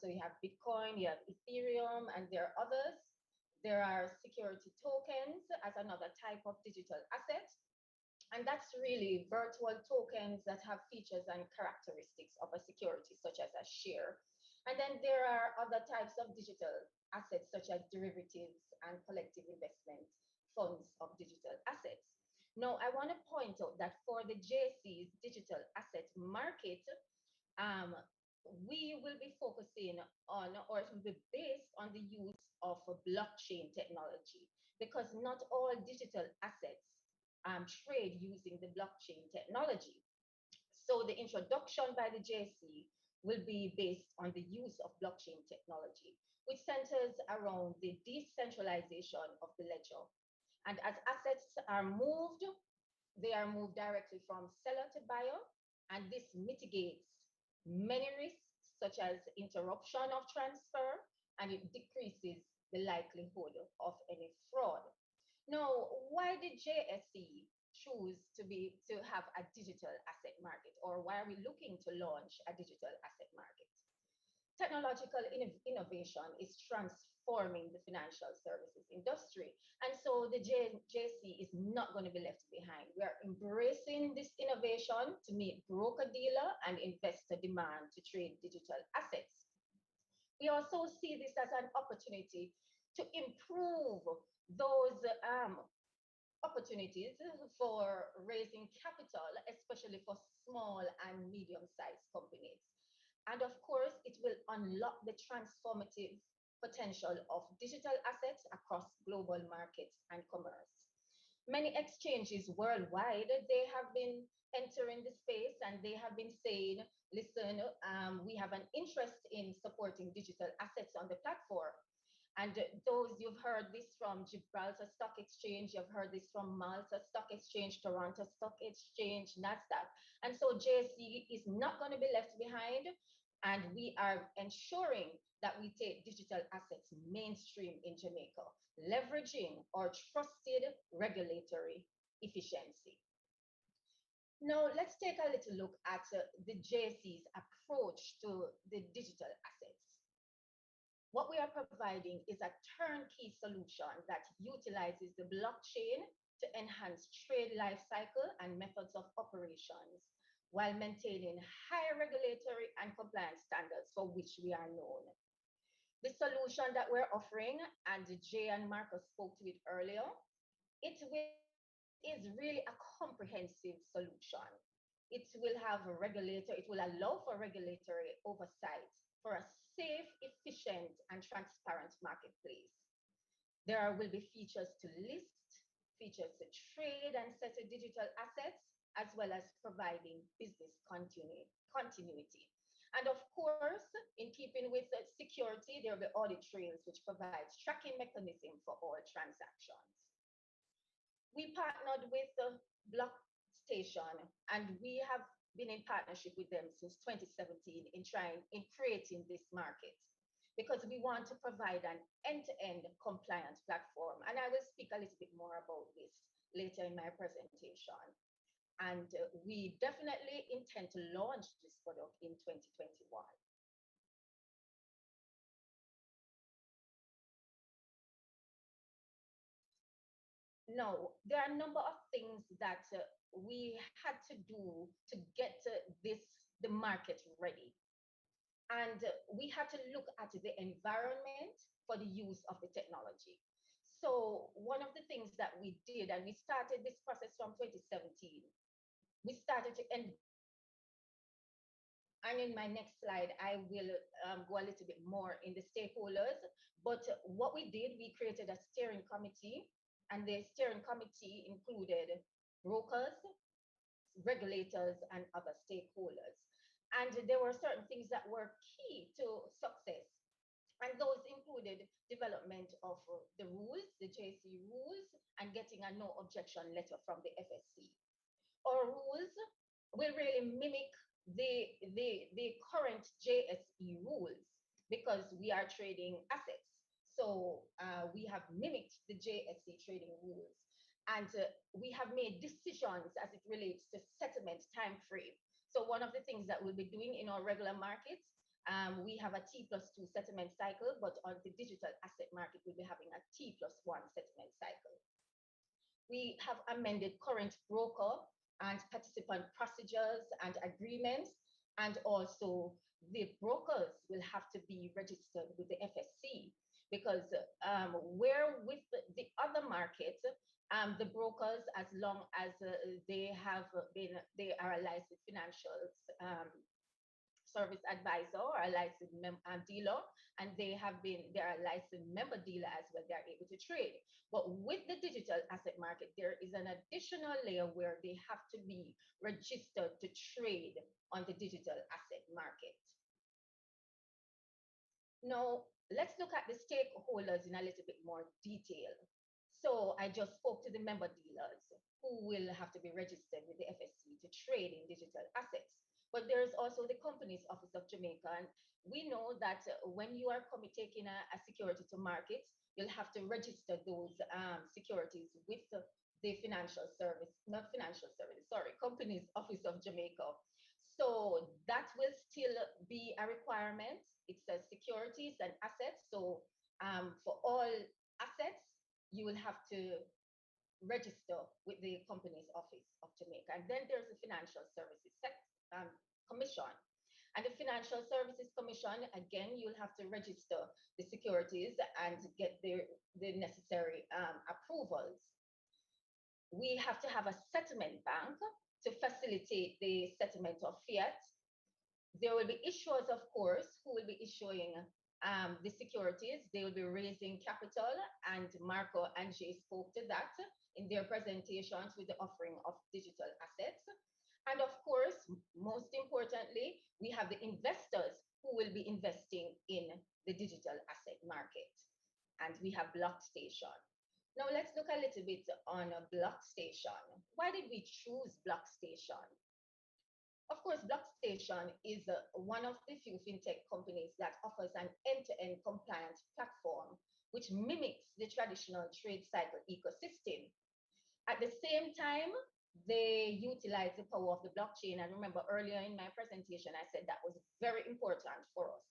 So you have Bitcoin, you have Ethereum, and there are others. There are security tokens as another type of digital asset. And that's really virtual tokens that have features and characteristics of a security, such as a share. And then there are other types of digital assets, such as derivatives and collective investment funds of digital assets. Now, I want to point out that for the JSE's digital asset market, we will be focusing on, or it will be based on the use of blockchain technology, because not all digital assets trade using the blockchain technology. So the introduction by the JSE will be based on the use of blockchain technology, which centers around the decentralization of the ledger. And as assets are moved, they are moved directly from seller to buyer, and this mitigates many risks, such as interruption of transfer, and it decreases the likelihood of any fraud. Now, why did JSE choose to have a digital asset market, or why are we looking to launch a digital asset market? Technological innovation is transforming the financial services industry. And so the JSE is not going to be left behind. We are embracing this innovation to meet broker dealer and investor demand to trade digital assets. We also see this as an opportunity to improve those opportunities for raising capital, especially for small and medium-sized companies. And of course, it will unlock the transformative potential of digital assets across global markets and commerce. Many exchanges worldwide, they have been entering the space and they have been saying, listen, we have an interest in supporting digital assets on the platform. And those you've heard this from Gibraltar Stock Exchange, you've heard this from Malta Stock Exchange, Toronto Stock Exchange, NASDAQ. And so JSE is not going to be left behind. And we are ensuring that we take digital assets mainstream in Jamaica, leveraging our trusted regulatory efficiency. Now, let's take a little look at the JSE's approach to the digital assets. What we are providing is a turnkey solution that utilizes the blockchain to enhance trade life cycle and methods of operations while maintaining high regulatory and compliance standards for which we are known. The solution that we're offering, and Jay and Marcus spoke to it earlier, it is really a comprehensive solution. It will have a regulator, it will allow for regulatory oversight for a safe, efficient, and transparent marketplace. There will be features to list, features to trade and settle digital assets, as well as providing business continuity. And of course, in keeping with security, there will be audit trails, which provides tracking mechanism for all transactions. We partnered with BlockStation, and we have been in partnership with them since 2017 in creating this market, because we want to provide an end-to-end compliant platform. And I will speak a little bit more about this later in my presentation. And we definitely intend to launch this product in 2021. Now, there are a number of things that we had to do to get the market ready. And we had to look at the environment for the use of the technology. So one of the things that we did, and we started this process from 2017, we started to end. And in my next slide, I will go a little bit more in the stakeholders. But what we did, we created a steering committee, and the steering committee included brokers, regulators, and other stakeholders. And there were certain things that were key to success. And those included development of the rules, the JSE rules, and getting a no objection letter from the FSC. Our rules will really mimic the current JSE rules, because we are trading assets. So we have mimicked the JSE trading rules, and we have made decisions as it relates to settlement time frame. So one of the things that we'll be doing in our regular markets, we have a T+2 settlement cycle, but on the digital asset market, we'll be having a T+1 settlement cycle. We have amended current broker and participant procedures and agreements, and also the brokers will have to be registered with the FSC, because where with the other markets, the brokers, as long as they are a licensed financial service advisor or a licensed dealer, and they are a licensed member dealer as well, they are able to trade. But with the digital asset market, there is an additional layer where they have to be registered to trade on the digital asset market. Now, let's look at the stakeholders in a little bit more detail. So I just spoke to the member dealers who will have to be registered with the FSC to trade in digital assets. But there's also the Companies Office of Jamaica. And we know that when you are taking a security to market, you'll have to register those securities with the Companies Office of Jamaica. So that will still be a requirement. It says securities and assets. So for all assets, you will have to register with the Companies Office of Jamaica. And then there's the Financial Services Commission. And the Financial Services Commission, again, you'll have to register the securities and get the necessary approvals. We have to have a settlement bank to facilitate the settlement of fiat. There will be issuers, of course, who will be issuing the securities. They will be raising capital, and Marco and Jay spoke to that in their presentations with the offering of digital assets. And of course, most importantly, we have the investors who will be investing in the digital asset market. And we have BlockStation. Now let's look a little bit on BlockStation. Why did we choose BlockStation? Of course, BlockStation is one of the few fintech companies that offers an end-to-end compliant platform which mimics the traditional trade cycle ecosystem. At the same time, they utilize the power of the blockchain. And remember, earlier in my presentation, I said that was very important for us.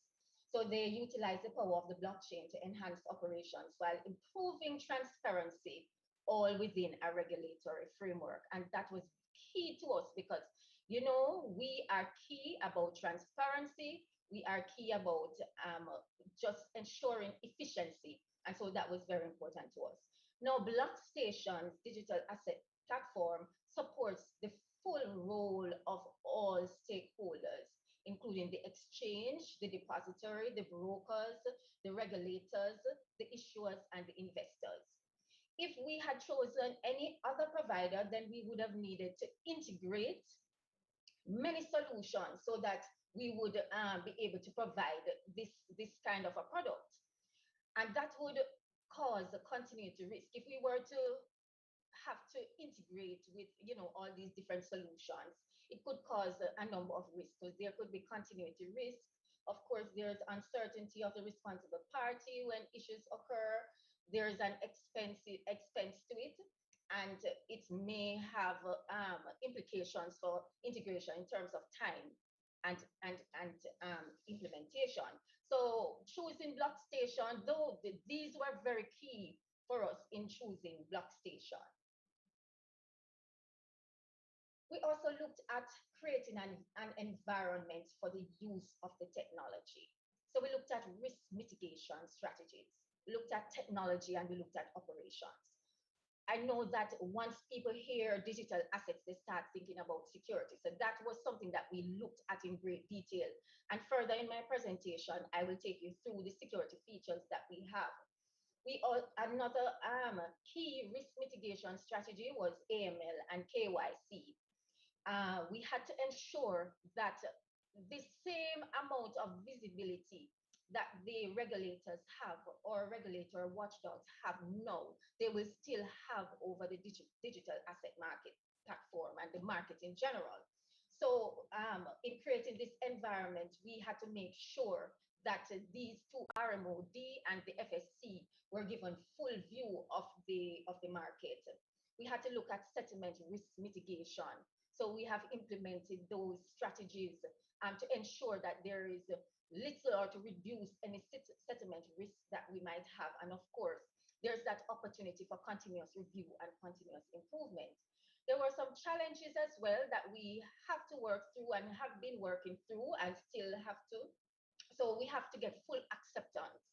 So they utilize the power of the blockchain to enhance operations while improving transparency, all within a regulatory framework. And that was key to us because, you know, we are key about transparency. We are key about just ensuring efficiency. And so that was very important to us. Now, BlockStation's digital asset platform supports the full role of all stakeholders, including the exchange, the depository, the brokers, the regulators, the issuers, and the investors. If we had chosen any other provider, then we would have needed to integrate many solutions so that we would be able to provide this kind of a product. And that would cause a continuity risk if we were to have to integrate with, you know, all these different solutions. It could cause a number of risks. So there could be continuity risk. Of course, there's uncertainty of the responsible party when issues occur. There's an expense to it, and it may have implications for integration in terms of time and implementation. So choosing BlockStation, though these were very key for us in choosing BlockStation. We also looked at creating an environment for the use of the technology. So we looked at risk mitigation strategies, we looked at technology, and we looked at operations. I know that once people hear digital assets, they start thinking about security. So that was something that we looked at in great detail. And further in my presentation, I will take you through the security features that we have. Another key risk mitigation strategy was AML and KYC. We had to ensure that the same amount of visibility that the regulators have or regulator watchdogs have now, they will still have over the digital asset market platform and the market in general. So in creating this environment, we had to make sure that these two, RMOD and the FSC, were given full view of the market. We had to look at settlement risk mitigation. So we have implemented those strategies to ensure that there is little or to reduce any settlement risk that we might have. And of course, there's that opportunity for continuous review and continuous improvement. There were some challenges as well that we have to work through and have been working through and still have to. So we have to get full acceptance.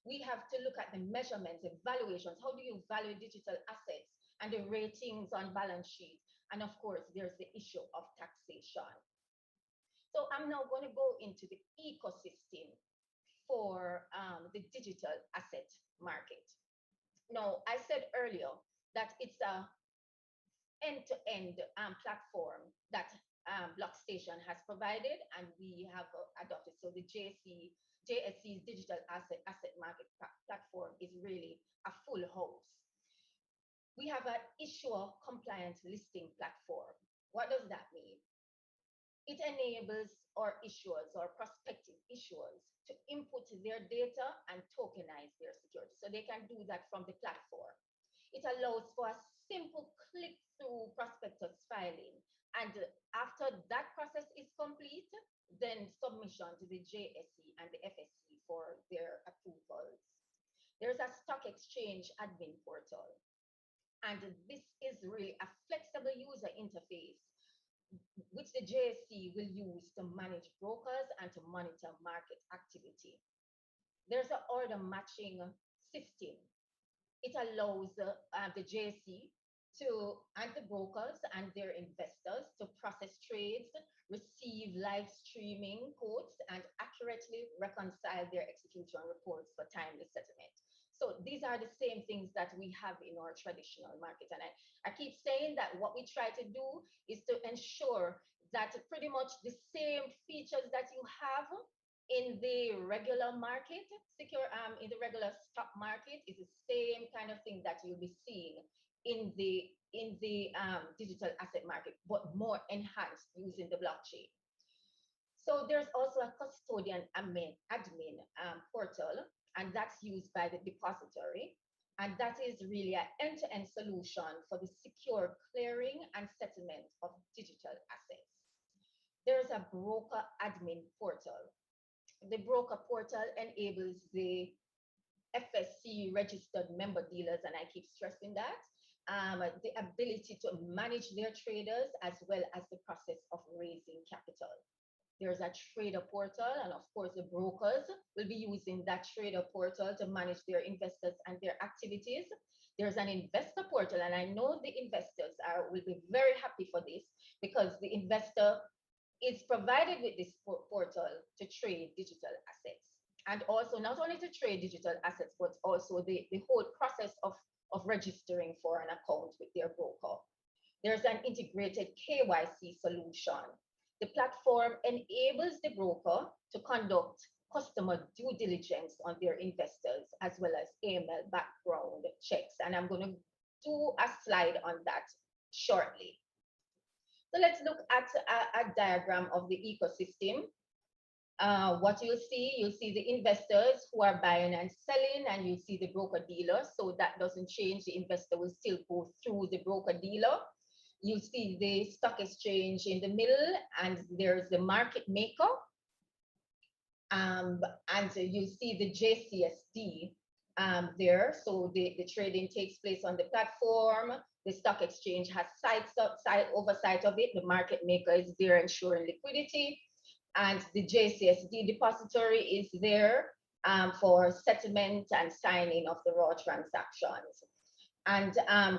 We have to look at the measurements, evaluations. How do you value digital assets and the ratings on balance sheets? And of course, there's the issue of taxation. So I'm now going to go into the ecosystem for the digital asset market. Now, I said earlier that it's a end-to-end platform that BlockStation has provided, and we have adopted. So the JSE's digital asset market platform is really a full house. We have an issuer compliant listing platform. What does that mean? It enables our issuers or prospective issuers to input their data and tokenize their security. So they can do that from the platform. It allows for a simple click-through prospectus filing. And after that process is complete, then submission to the JSE and the FSC for their approvals. There's a stock exchange admin portal. And this is really a flexible user interface which the JSE will use to manage brokers and to monitor market activity. There's an order matching system. It allows the JSE and the brokers and their investors to process trades, receive live streaming quotes, and accurately reconcile their execution reports for timely settlement. So these are the same things that we have in our traditional market. And I keep saying that what we try to do is to ensure that pretty much the same features that you have in the regular market, in the regular stock market, is the same kind of thing that you'll be seeing in the digital asset market, but more enhanced using the blockchain. So there's also a custodian admin portal, and that's used by the depository. And that is really an end-to-end solution for the secure clearing and settlement of digital assets. There's a broker admin portal. The broker portal enables the FSC registered member dealers, and I keep stressing that, the ability to manage their traders as well as the process of raising capital. There's a trader portal, and of course, the brokers will be using that trader portal to manage their investors and their activities. There's an investor portal, and I know the investors will be very happy for this because the investor is provided with this portal to trade digital assets. And also not only to trade digital assets, but also the whole process of registering for an account with their broker. There's an integrated KYC solution. The platform enables the broker to conduct customer due diligence on their investors, as well as AML background checks. And I'm going to do a slide on that shortly. So let's look at a diagram of the ecosystem. What you'll see the investors who are buying and selling, and you see the broker dealer. So that doesn't change. The investor will still go through the broker dealer. You see the stock exchange in the middle, and there's the market maker. And you see the JCSD there. So the trading takes place on the platform. The stock exchange has oversight of it. The market maker is there ensuring liquidity. And the JCSD depository is there for settlement and signing of the raw transactions. And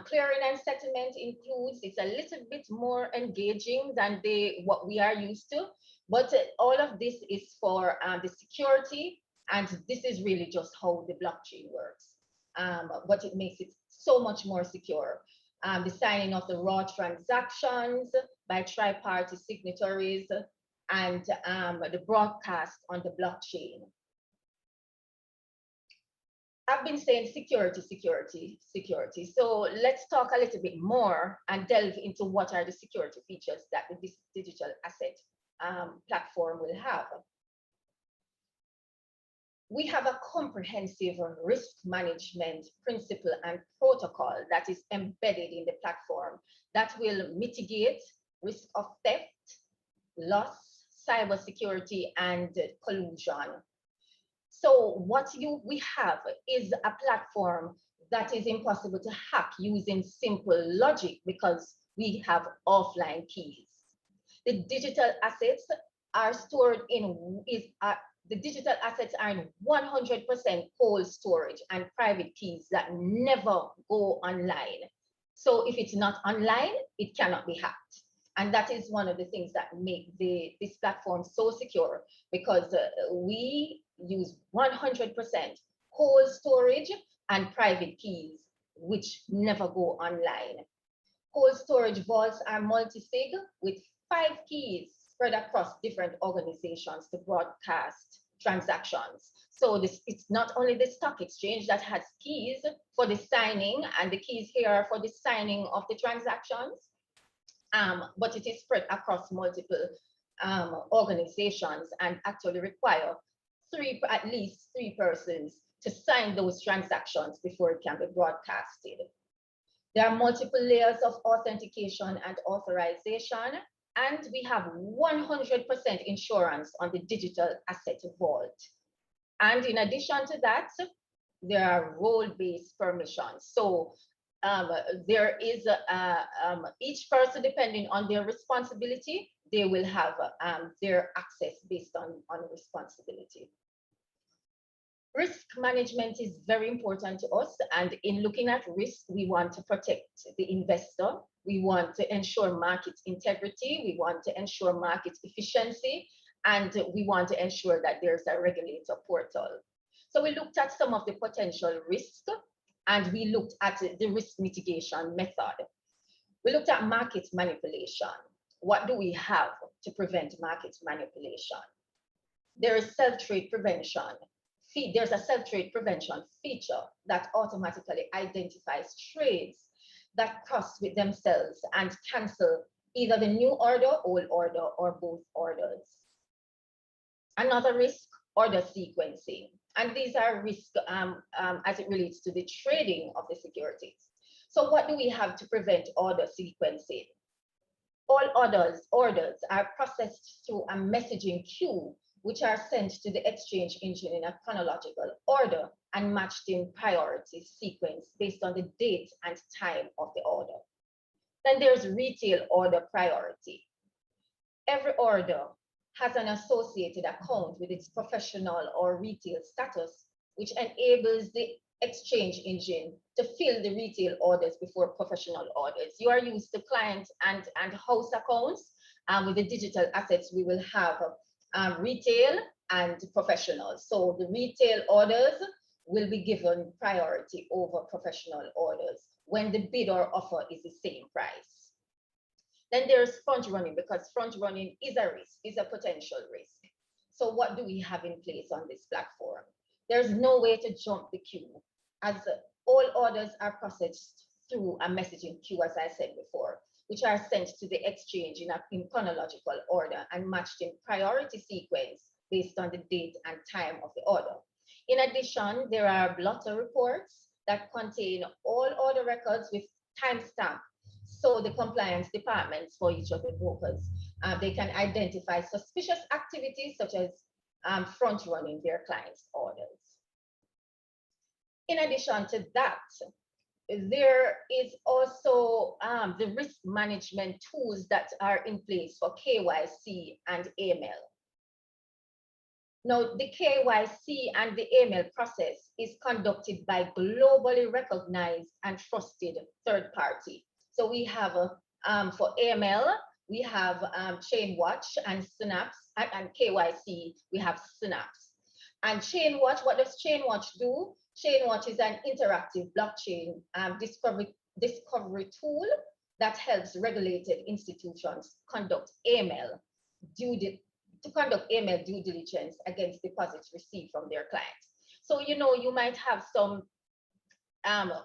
clearing and settlement includes, it's a little bit more engaging than what we are used to, but all of this is for the security, and this is really just how the blockchain works. But it makes it so much more secure. The signing of the raw transactions by tri-party signatories, and the broadcast on the blockchain. I've been saying security, security, security. So let's talk a little bit more and delve into what are the security features that this digital asset platform will have. We have a comprehensive risk management principle and protocol that is embedded in the platform that will mitigate risk of theft, loss, cybersecurity, and collusion. So what we have is a platform that is impossible to hack using simple logic because we have offline keys. The digital assets are stored in the digital assets are in 100% cold storage and private keys that never go online. So if it's not online, it cannot be hacked. And that is one of the things that make this platform so secure, because we use 100% cold storage and private keys, which never go online. Cold storage vaults are multi-sig with 5 keys spread across different organizations to broadcast transactions. So it's not only the stock exchange that has keys for the signing, and the keys here are for the signing of the transactions, but it is spread across multiple organizations and actually require at least three persons to sign those transactions before it can be broadcasted. There are multiple layers of authentication and authorization, and we have 100% insurance on the digital asset vault. And in addition to that, there are role-based permissions. So there is each person, depending on their responsibility, they will have their access based on responsibility. Risk management is very important to us, and in looking at risk, we want to protect the investor. We want to ensure market integrity. We want to ensure market efficiency, and we want to ensure that there's a regulator portal. So we looked at some of the potential risks, and we looked at the risk mitigation method. We looked at market manipulation. What do we have to prevent market manipulation? There is self-trade prevention. There's a self-trade prevention feature that automatically identifies trades that cross with themselves and cancel either the new order, old order, or both orders. Another risk, order sequencing. And these are risks as it relates to the trading of the securities. So what do we have to prevent order sequencing? All orders are processed through a messaging queue, which are sent to the exchange engine in a chronological order and matched in priority sequence based on the date and time of the order. Then there's retail order priority. Every order has an associated account with its professional or retail status, which enables the exchange engine to fill the retail orders before professional orders. You are used to client and house accounts. With the digital assets, we will have retail and professional. So the retail orders will be given priority over professional orders when the bid or offer is the same price. Then there's front running, because front running is a risk, is a potential risk. So what do we have in place on this platform? There's no way to jump the queue, as all orders are processed through a messaging queue, as I said before, which are sent to the exchange in chronological order and matched in priority sequence based on the date and time of the order. In addition, there are blotter reports that contain all order records with timestamp. So the compliance departments for each of the brokers, they can identify suspicious activities such as front running their clients' orders. In addition to that, there is also the risk management tools that are in place for KYC and AML. Now, the KYC and the AML process is conducted by globally recognized and trusted third party. So we have, for AML, we have ChainWatch and Synapse, and KYC, we have Synapse. And ChainWatch, what does ChainWatch do? ChainWatch is an interactive blockchain discovery tool that helps regulated institutions conduct AML due diligence against deposits received from their clients. So, you know, you might have some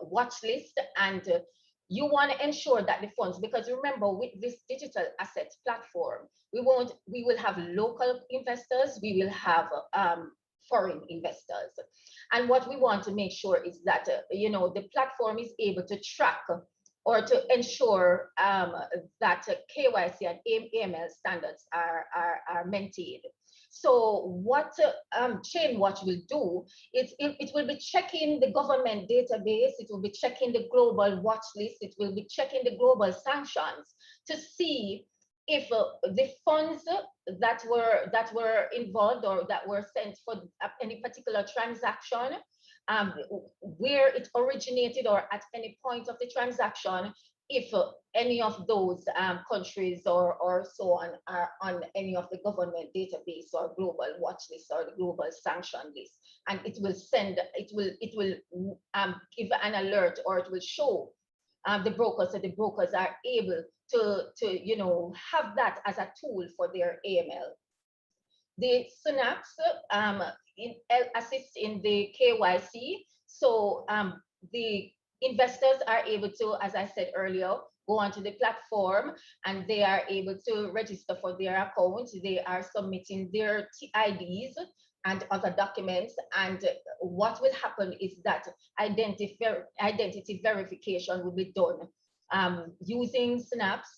watch list, and you want to ensure that the funds, because remember, with this digital assets platform, we will have local investors, we will have foreign investors. And what we want to make sure is that, you know, the platform is able to track or to ensure that KYC and AML standards are maintained. So what ChainWatch will do is it will be checking the government database, it will be checking the global watch list, it will be checking the global sanctions to see if the funds that were involved or that were sent for any particular transaction, where it originated or at any point of the transaction, if any of those countries or so on are on any of the government database or global watch list or the global sanction list, and it will give an alert, or it will show the brokers, so the brokers are able to you know, have that as a tool for their AML. The Synapse assists in the KYC, so the investors are able to, as I said earlier, go onto the platform and they are able to register for their account. They are submitting their IDs and other documents, and what will happen is that identity verification will be done using Synapse,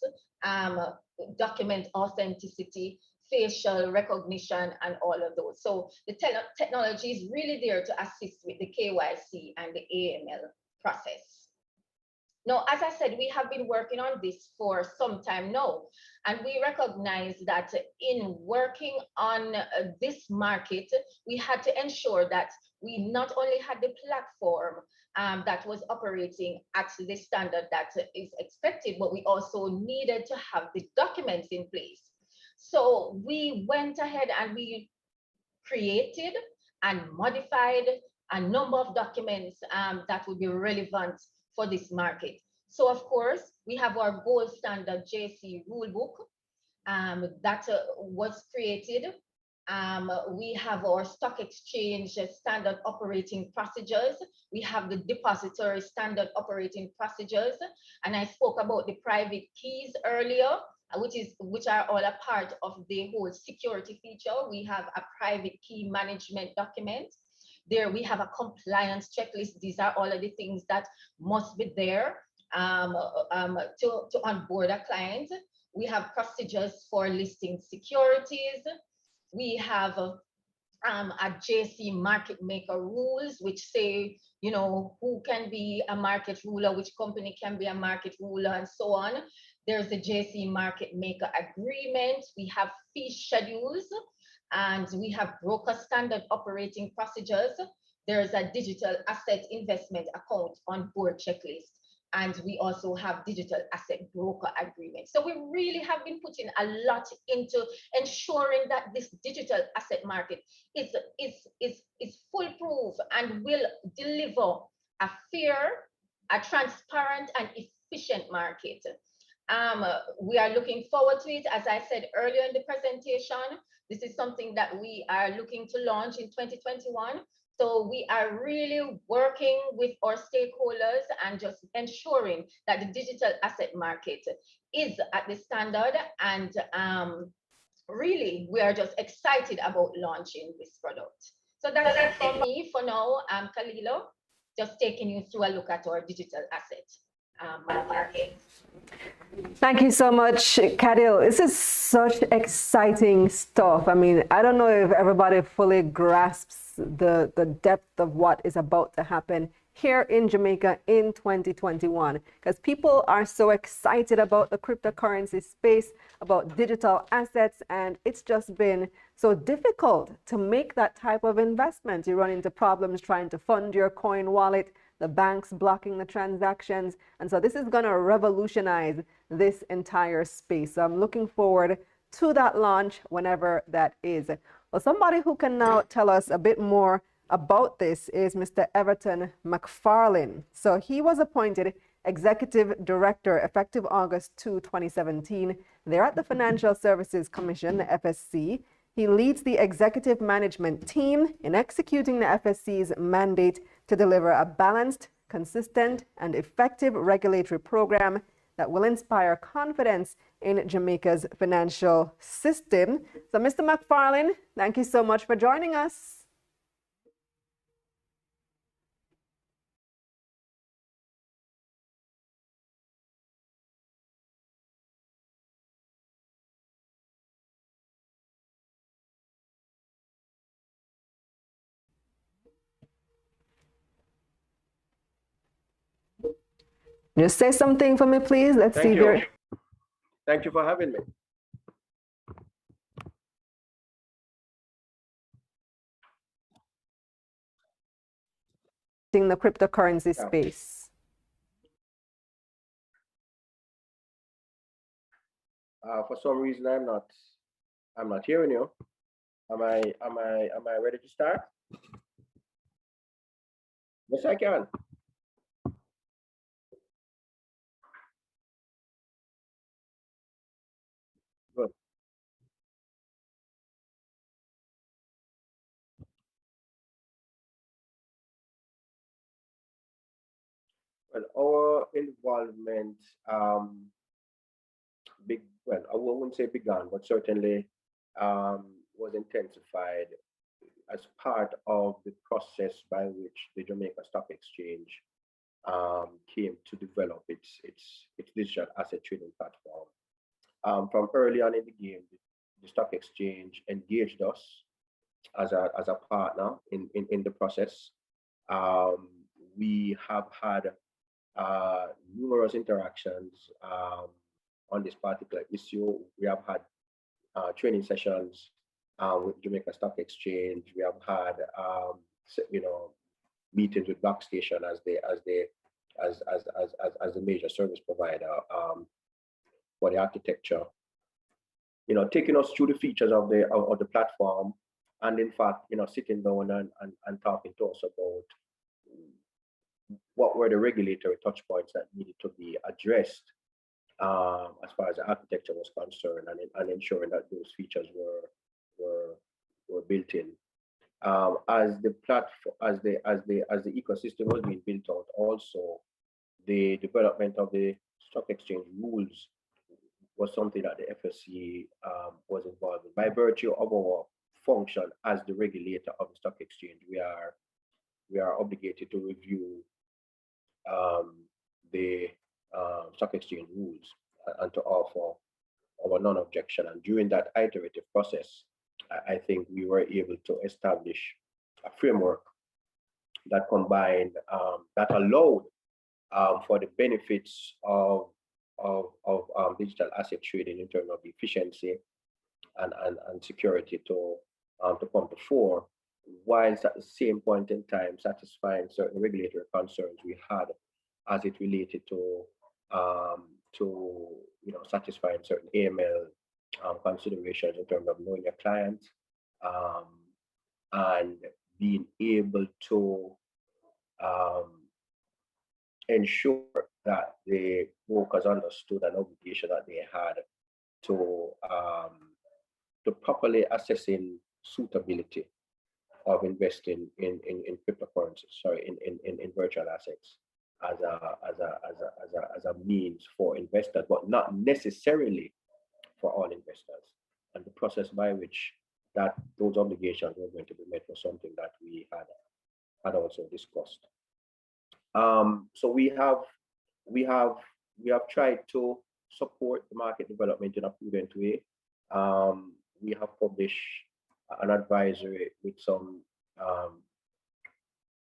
document authenticity, facial recognition, and all of those. So the technology is really there to assist with the KYC and the AML process. Now, as I said, we have been working on this for some time now, and we recognize that in working on this market, we had to ensure that we not only had the platform that was operating at the standard that is expected, but we also needed to have the documents in place. So we went ahead and we created and modified a number of documents that would be relevant for this market. So of course, we have our gold standard JC rulebook that was created. We have our stock exchange standard operating procedures. We have the depository standard operating procedures. And I spoke about the private keys earlier, which are all a part of the whole security feature. We have a private key management document. There we have a compliance checklist. These are all of the things that must be there to onboard a client. We have procedures for listing securities. We have a JC market maker rules, which say, you know, who can be a market ruler, which company can be a market ruler, and so on. There's the JC market maker agreement. We have fee schedules, and we have broker standard operating procedures. There's a digital asset investment account on board checklist. And we also have digital asset broker agreements. So we really have been putting a lot into ensuring that this digital asset market is foolproof and will deliver a fair, a transparent, and efficient market. We are looking forward to it. As I said earlier in the presentation, this is something that we are looking to launch in 2021. So we are really working with our stakeholders and just ensuring that the digital asset market is at the standard. And really, we are just excited about launching this product. So that's it for me for now. Kalilo, just taking you through a look at our digital asset market. Thank you so much, Kadil. This is such exciting stuff. I mean, I don't know if everybody fully grasps the depth of what is about to happen here in Jamaica in 2021, because people are so excited about the cryptocurrency space, about digital assets, and it's just been so difficult to make that type of investment. You run into problems trying to fund your coin wallet, the banks blocking the transactions. And so this is going to revolutionize this entire space. So I'm looking forward to that launch whenever that is. Well, somebody who can now tell us a bit more about this is Mr. Everton McFarlane. So he was appointed Executive Director effective August 2, 2017. They're at the Financial Services Commission, the FSC. He leads the executive management team in executing the FSC's mandate to deliver a balanced, consistent, and effective regulatory program that will inspire confidence in Jamaica's financial system. So, Mr. McFarlane, thank you so much for joining us. Just say something for me, please. Let's see. Thank you. Thank you for having me. In the cryptocurrency space. For some reason, I'm not hearing you. Am I ready to start? Yes, I can. Good. Well, our involvement, I wouldn't say began, but certainly was intensified as part of the process by which the Jamaica Stock Exchange came to develop its digital asset trading platform. From early on in the game, the stock exchange engaged us as a partner in the process. We have had numerous interactions on this particular issue. We have had training sessions with Jamaica Stock Exchange. We have had meetings with Backstation as the major service provider for the architecture taking us through the features of the platform, and in fact, sitting down and talking to us about what were the regulatory touch points that needed to be addressed as far as the architecture was concerned, and ensuring that those features were built in. As the platform, as the ecosystem was being built out, also the development of the stock exchange rules was something that the FSC was involved in. By virtue of our function as the regulator of the stock exchange, we are obligated to review the stock exchange rules and to offer our non-objection. And during that iterative process, I think we were able to establish a framework that combined, that allowed for the benefits of digital asset trading in terms of efficiency and security to come to fore, whilst at the same point in time satisfying certain regulatory concerns we had as it related to satisfying certain AML considerations in terms of knowing your client, and being able to ensure that the brokers understood an obligation that they had to properly assessing suitability of investing in cryptocurrencies, in virtual assets as a means for investors, but not necessarily for all investors. And the process by which those obligations were going to be met was something that we had also discussed. So we have tried to support the market development in a prudent way. We have published an advisory with some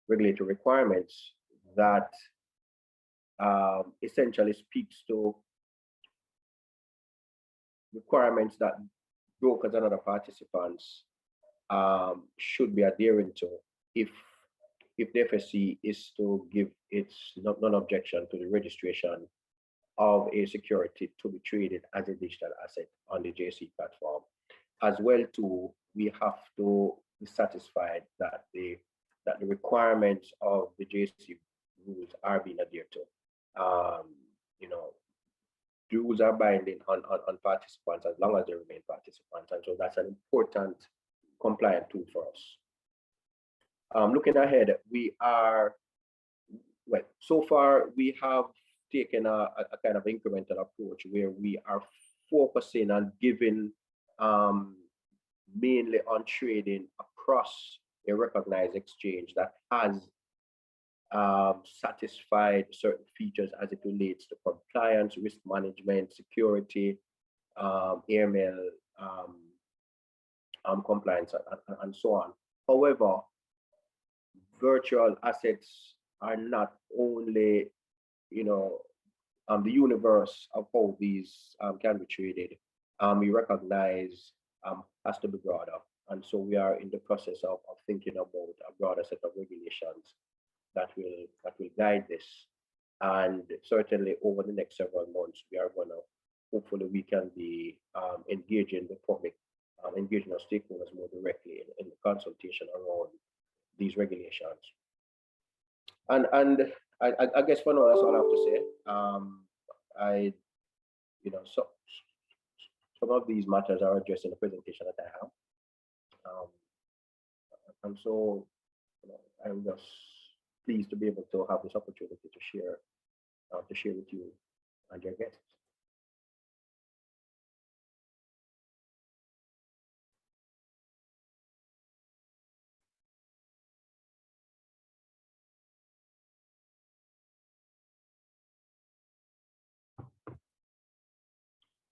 regulatory requirements that essentially speaks to requirements that brokers and other participants should be adhering to if the FSC is to give its non-objection to the registration of a security to be traded as a digital asset on the JSE platform. As well, too, we have to be satisfied that the requirements of the JSE rules are being adhered to. The rules are binding on participants as long as they remain participants, and so that's an important compliant tool for us. Looking ahead, so far we have taken a kind of incremental approach where we are focusing on giving mainly on trading across a recognized exchange that has satisfied certain features as it relates to compliance, risk management, security, AML, compliance, and so on. However, virtual assets are not only, the universe of how these can be traded. We recognize has to be broader, and so we are in the process of thinking about a broader set of regulations that will guide this. And certainly over the next several months, we are gonna, hopefully we can be engaging the public, engaging our stakeholders more directly in the consultation around these regulations. And I guess for now, that's all I have to say. So some of these matters are addressed in the presentation that I have. And so I'm just pleased to be able to have this opportunity to share with you and your guests.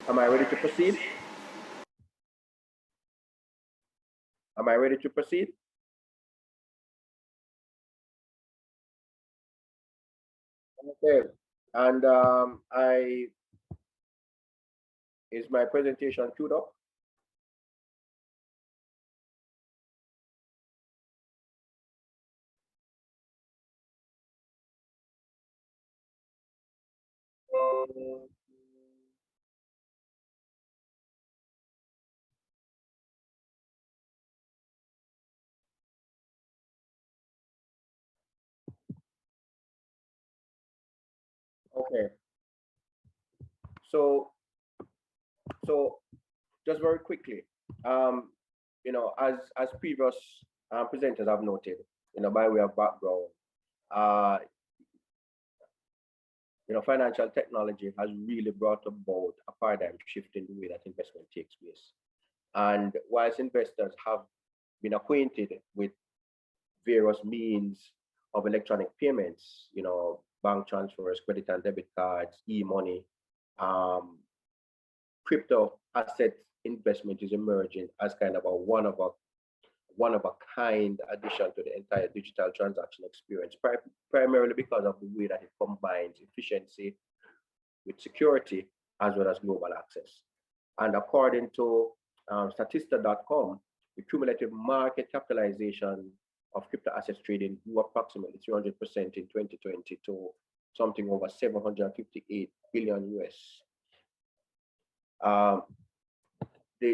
Am I ready to proceed? Am I ready to proceed? Okay, and is my presentation queued up? Okay. So, so just very quickly, you know, as previous presenters have noted, you know, by way of background, uh, you know, financial technology has really brought about a paradigm shift in the way that investment takes place. And whilst investors have been acquainted with various means of electronic payments, you know, bank transfers, credit and debit cards, e-money, um, crypto asset investment is emerging as kind of a one of a kind addition to the entire digital transaction experience, primarily because of the way that it combines efficiency with security as well as global access. And according to Statista.com, the cumulative market capitalization of crypto assets trading grew approximately 300% in 2020 to something over 758 billion US.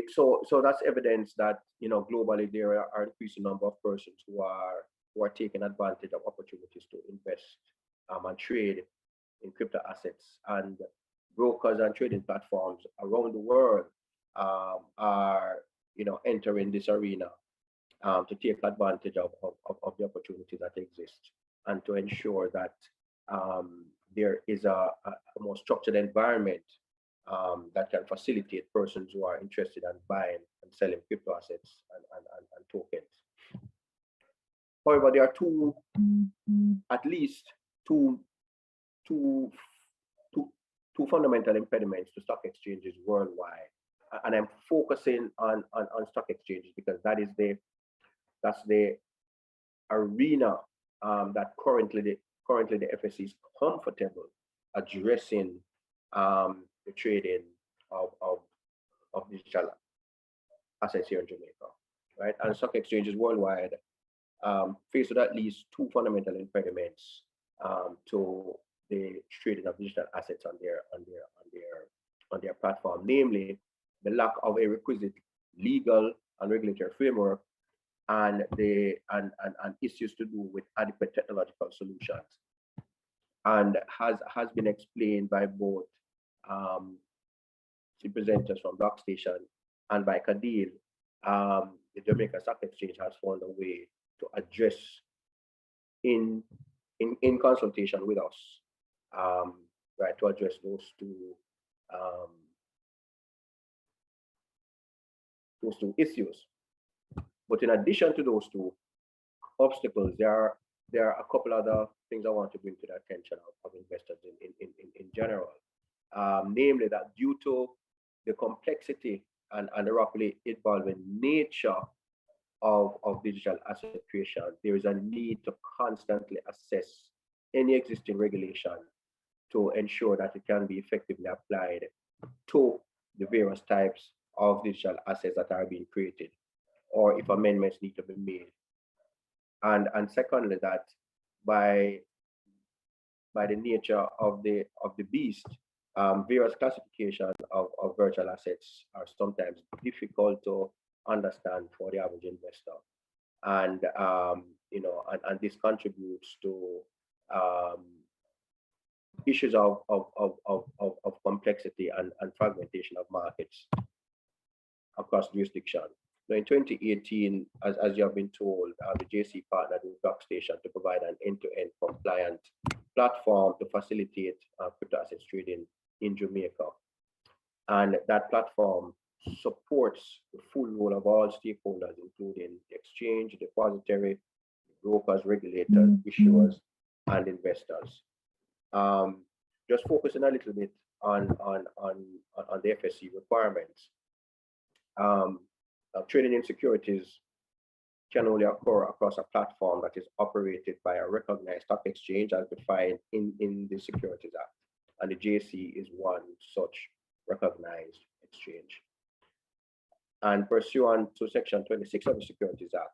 So that's evidence that, you know, globally there are increasing number of persons who are taking advantage of opportunities to invest and trade in crypto assets, and brokers and trading platforms around the world are, you know, entering this arena to take advantage of the opportunities that exist, and to ensure that there is a more structured environment that can facilitate persons who are interested in buying and selling crypto assets and tokens. However, there are at least two fundamental impediments to stock exchanges worldwide. And I'm focusing on stock exchanges because that's the arena that currently the FSC is comfortable addressing the trading of digital assets here in Jamaica, right? And stock exchanges worldwide face with at least two fundamental impediments to the trading of digital assets on their platform, namely the lack of a requisite legal and regulatory framework, and issues to do with adequate technological solutions, and has been explained by both the presenters from DocStation and by Kadil. The Jamaica Stock Exchange has found a way to address in consultation with us, right, to address those two issues. But in addition to those two obstacles, there are a couple other things I want to bring to the attention of investors in general. Namely that due to the complexity and the rapidly evolving nature of digital asset creation, there is a need to constantly assess any existing regulation to ensure that it can be effectively applied to the various types of digital assets that are being created, or if amendments need to be made. And secondly, that by the nature of the beast, various classifications of virtual assets are sometimes difficult to understand for the average investor, and you know, and this contributes to issues of complexity and fragmentation of markets across jurisdictions. Now, in 2018, as you have been told, the JC partnered with DocStation to provide an end-to-end compliant platform to facilitate crypto assets trading in Jamaica. And that platform supports the full role of all stakeholders, including the exchange, depository, brokers, regulators, issuers, and investors. Just focusing a little bit on the FSC requirements. Trading in securities can only occur across a platform that is operated by a recognized stock exchange as defined in the Securities Act. And the JC is one such recognized exchange. And pursuant to Section 26 of the Securities Act,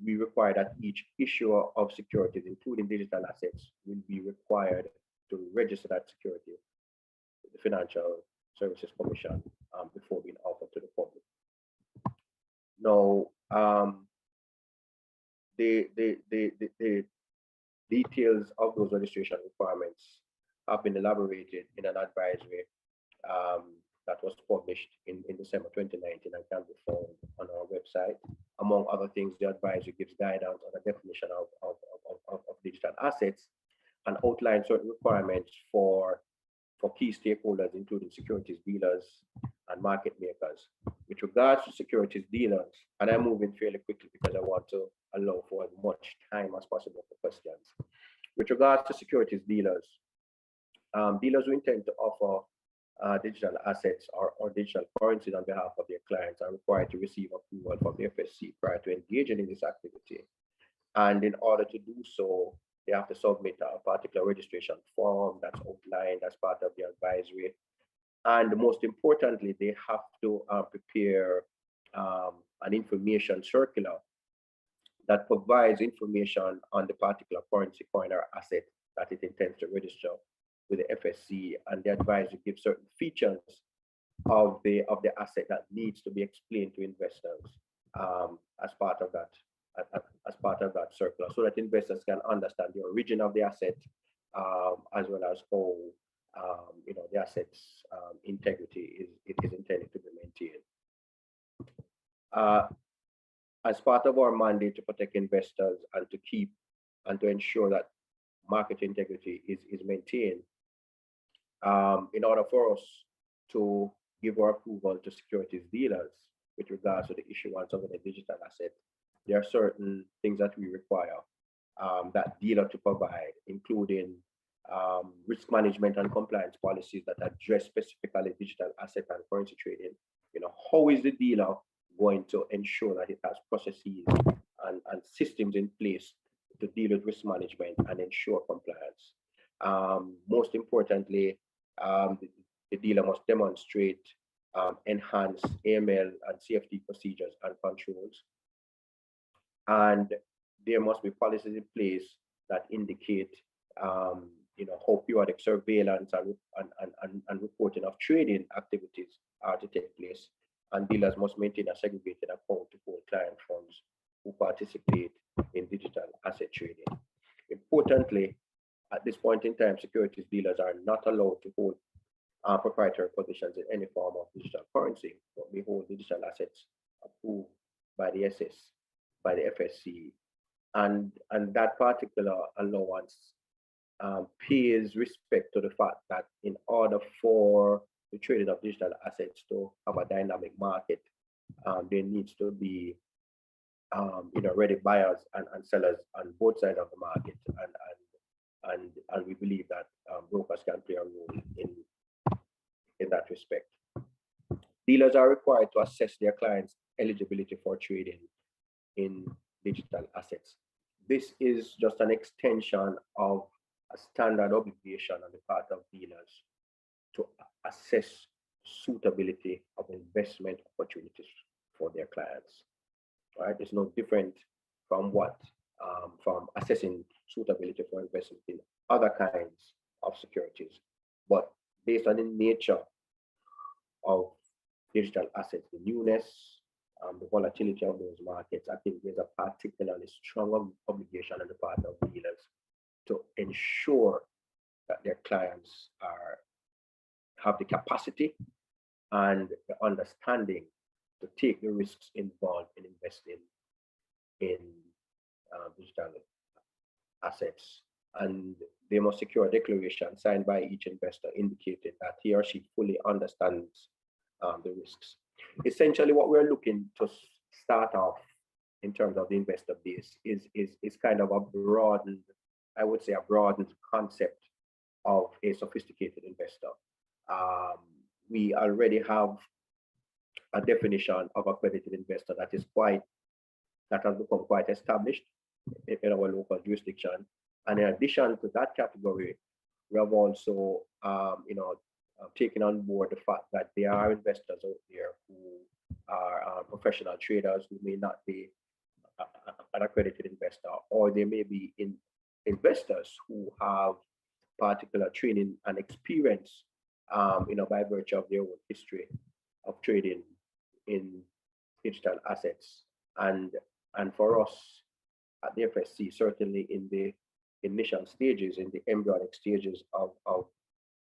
we require that each issuer of securities, including digital assets, will be required to register that security with the Financial Services Commission before being offered to the public. Now, the details of those registration requirements have been elaborated in an advisory that was published in December 2019 and can be found on our website. Among other things, the advisory gives guidance on the definition of digital assets and outlines certain requirements for key stakeholders, including securities dealers and market makers. With regards to securities dealers, and I'm moving fairly quickly because I want to allow for as much time as possible for questions. With regards to securities dealers, dealers who intend to offer digital assets or digital currencies on behalf of their clients are required to receive approval from the FSC prior to engaging in this activity. And in order to do so, they have to submit a particular registration form that's outlined as part of the advisory. And most importantly, they have to prepare an information circular that provides information on the particular currency, coin, or asset that it intends to register with the FSC. And the advisory gives certain features of the asset that needs to be explained to investors as part of that circular, so that investors can understand the origin of the asset, as well as how the asset's integrity is intended to be maintained. As part of our mandate to protect investors and to ensure that market integrity is maintained, in order for us to give our approval to securities dealers with regards to the issuance of a digital asset, there are certain things that we require that dealer to provide, including risk management and compliance policies that address specifically digital asset and currency trading. How is the dealer going to ensure that it has processes and systems in place to deal with risk management and ensure compliance? Most importantly, the dealer must demonstrate enhanced AML and CFT procedures and controls. And there must be policies in place that indicate how periodic surveillance and reporting of trading activities are to take place. And dealers must maintain a segregated account to hold client funds who participate in digital asset trading. Importantly, at this point in time, securities dealers are not allowed to hold proprietary positions in any form of digital currency, but we hold digital assets approved by the FSC, and that particular allowance pays respect to the fact that in order for the trading of digital assets to have a dynamic market, there needs to be ready buyers and sellers on both sides of the market, and we believe that brokers can play a role in that respect. Dealers are required to assess their clients' eligibility for trading in digital assets. This is just an extension of a standard obligation on the part of dealers to assess suitability of investment opportunities for their clients. Right? It's no different from from assessing suitability for investment in other kinds of securities. But based on the nature of digital assets, the newness, the volatility of those markets, I think there's a particularly strong obligation on the part of dealers to ensure that their clients have the capacity and the understanding to take the risks involved in investing in digital assets. And they must secure a declaration signed by each investor indicating that he or she fully understands the risks. Essentially, what we're looking to start off in terms of the investor base is kind of a broadened, I would say, a broadened concept of a sophisticated investor. We already have a definition of accredited investor that has become quite established in our local jurisdiction. And in addition to that category, we have also taken on board the fact that there are investors out there who are professional traders who may not be an accredited investor, or they may be investors who have particular training and experience, by virtue of their own history of trading in digital assets. And for us at the FSC, certainly in the initial stages, in the embryonic stages of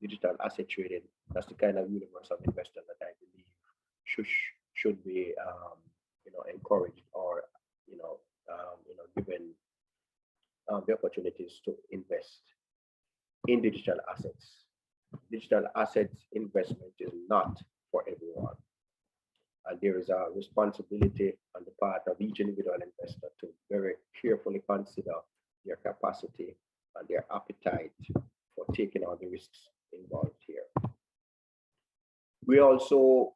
digital asset trading. That's the kind of universe of investors that I believe should be encouraged or given the opportunities to invest in digital assets. Digital assets investment is not for everyone. And there is a responsibility on the part of each individual investor to very carefully consider their capacity and their appetite for taking on the risks involved here. We also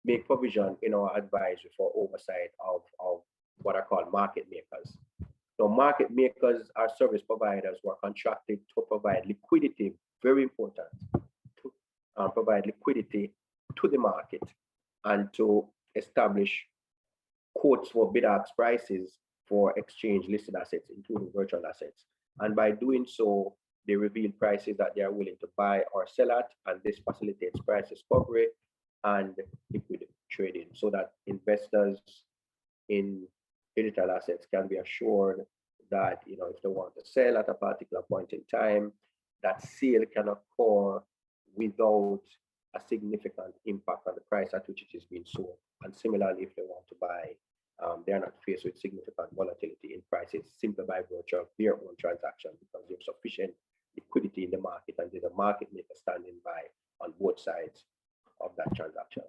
make provision in our advisory for oversight of what are called market makers. So market makers are service providers who are contracted to provide liquidity, very important, to provide liquidity to the market and to establish quotes for bid-ask prices for exchange listed assets, including virtual assets. And by doing so, they reveal prices that they are willing to buy or sell at, and this facilitates price discovery and liquid trading so that investors in digital assets can be assured that if they want to sell at a particular point in time, that sale can occur without a significant impact on the price at which it is being sold. And similarly, if they want to buy, they are not faced with significant volatility in prices simply by virtue of their own transaction, because there's sufficient liquidity in the market and there's a market maker standing by on both sides of that transaction.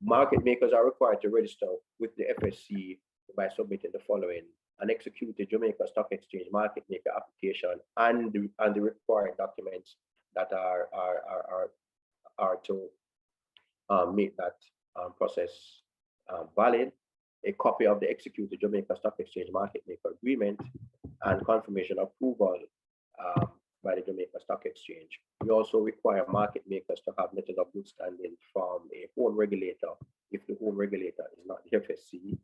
Market makers are required to register with the FSC by submitting the following: an executed Jamaica Stock Exchange market maker application and the required documents that are to make that process valid, a copy of the executed Jamaica Stock Exchange market maker agreement, and confirmation approval by the Jamaica Stock Exchange. We also require market makers to have letters of good standing from a home regulator if the home regulator is not the FSC.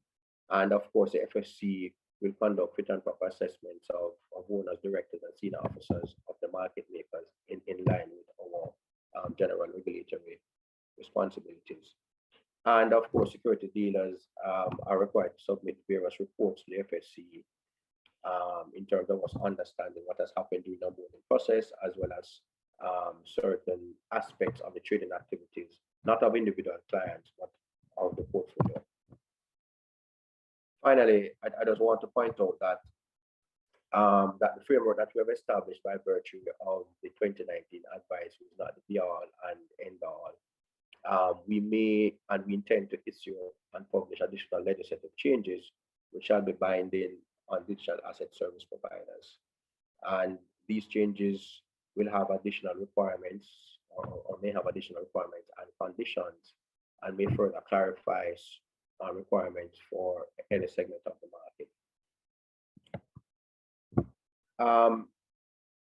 And of course, the FSC will conduct fit and proper assessments of owners, directors, and senior officers of the market makers in line with our general regulatory responsibilities. And of course, security dealers are required to submit various reports to the FSC in terms of us understanding what has happened during the onboarding process, as well as certain aspects of the trading activities, not of individual clients, but of the portfolio. Finally, I just want to point out that that the framework that we have established by virtue of the 2019 advice is not the be-all and end-all. We may and we intend to issue and publish additional legislative changes which shall be binding on digital asset service providers. And these changes will have additional requirements or may have additional requirements and conditions, and may further clarify requirements for any segment of the market.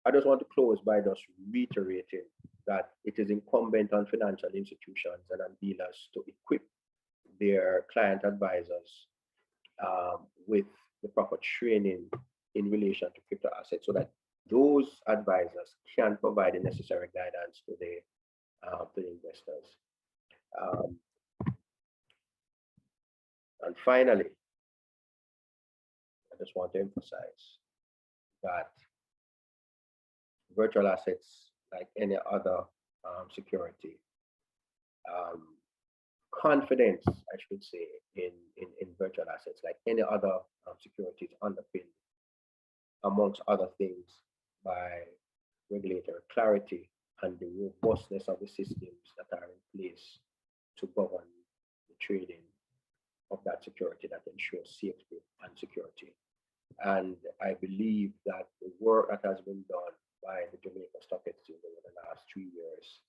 I just want to close by just reiterating that it is incumbent on financial institutions and on dealers to equip their client advisors with the proper training in relation to crypto assets, so that those advisors can provide the necessary guidance to the investors. And finally, I just want to emphasize that virtual assets, like any other security, confidence, I should say, in virtual assets, like any other securities, underpinned, amongst other things, by regulatory clarity and the robustness of the systems that are in place to govern the trading of that security that ensures safety and security. And I believe that the work that has been done by the Jamaica Stock Exchange over the last 3 years,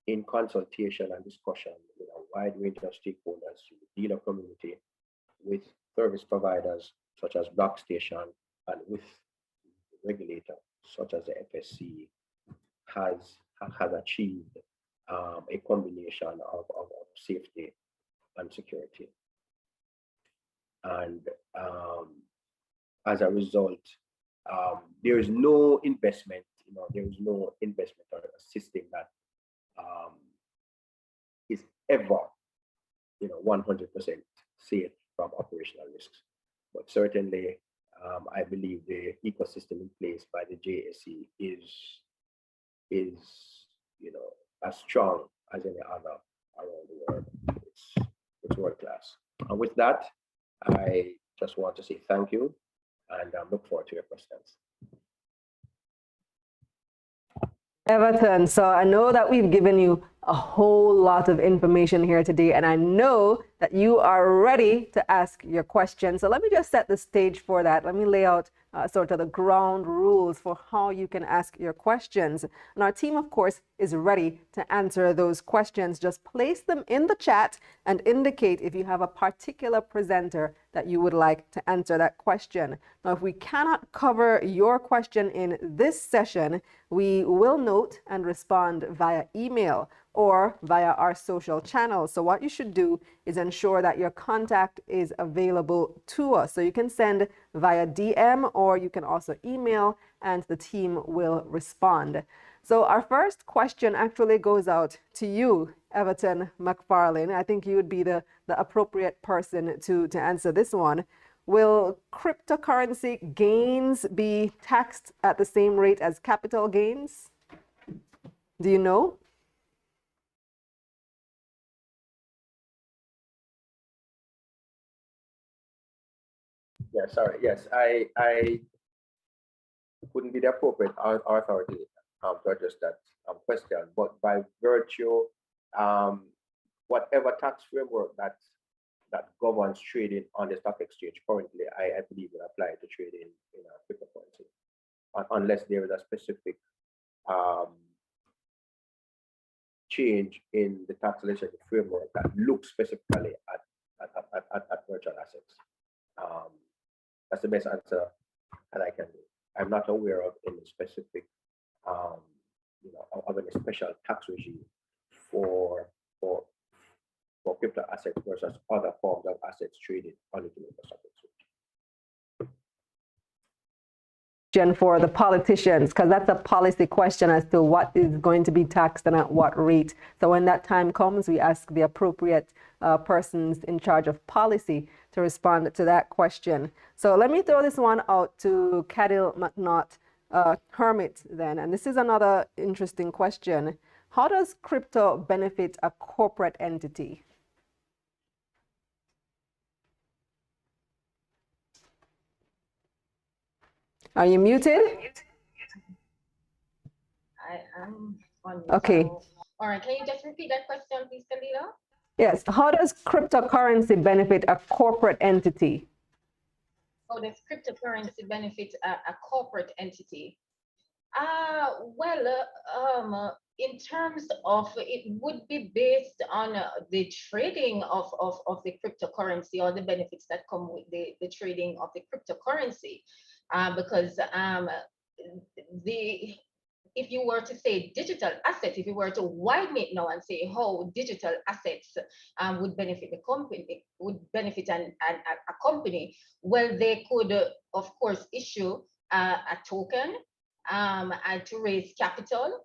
in consultation and discussion with a wide range of stakeholders, the dealer community, with service providers such as BlockStation, and with the regulator such as the FSC, has achieved a combination of safety and security. And as a result, there is no investment, there is no investment or a system that is ever, 100% safe from operational risks. But certainly, I believe the ecosystem in place by the JSE is as strong as any other around the world. It's world class. And with that, I just want to say thank you and look forward to your questions. Everton, so I know that we've given you a whole lot of information here today, and I know that you are ready to ask your questions. So let me just set the stage for that. Let me lay out sort of the ground rules for how you can ask your questions. And our team, of course, is ready to answer those questions. Just place them in the chat and indicate if you have a particular presenter that you would like to answer that question. Now, if we cannot cover your question in this session, we will note and respond via email or via our social channels. So what you should do is ensure that your contact is available to us. So you can send via DM or you can also email and the team will respond. So our first question actually goes out to you, Everton McFarlane. I think you would be the appropriate person to answer this one. Will cryptocurrency gains be taxed at the same rate as capital gains? Do you know? Yeah, sorry. Yes, I wouldn't be the appropriate authority to address that question, but by virtue, whatever tax framework that governs trading on the stock exchange currently, I believe will apply to trading in cryptocurrency, unless there is a specific change in the tax legislative framework that looks specifically at virtual assets. That's the best answer that I can do. I'm not aware of any specific, of any special tax regime for crypto assets versus other forms of assets traded on the Jamaica Stock Exchange. For the politicians, because that's a policy question as to what is going to be taxed and at what rate. So when that time comes, we ask the appropriate persons in charge of policy to respond to that question. So let me throw this one out to Cadil McNaught Hermit then. And this is another interesting question. How does crypto benefit a corporate entity? Are you muted? I am on. Okay. So, all right, can you just repeat that question, please, Kalila? Yes. How does cryptocurrency benefit a corporate entity? How does cryptocurrency benefit a corporate entity? In terms of, it would be based on the trading of the cryptocurrency or the benefits that come with the trading of the cryptocurrency. Because if you were to say digital assets, if you were to widen it now and say how digital assets would benefit the company, would benefit a company, well, they could, of course, issue a token and to raise capital.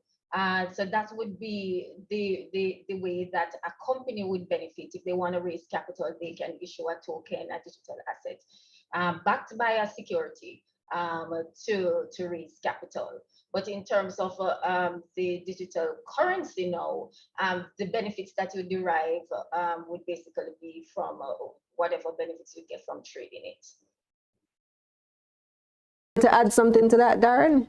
So that would be the way that a company would benefit. If they want to raise capital, they can issue a token, a digital asset, backed by a security to raise capital. But in terms of the digital currency now, the benefits that you derive would basically be from whatever benefits you get from trading it. To add something to that, Darren?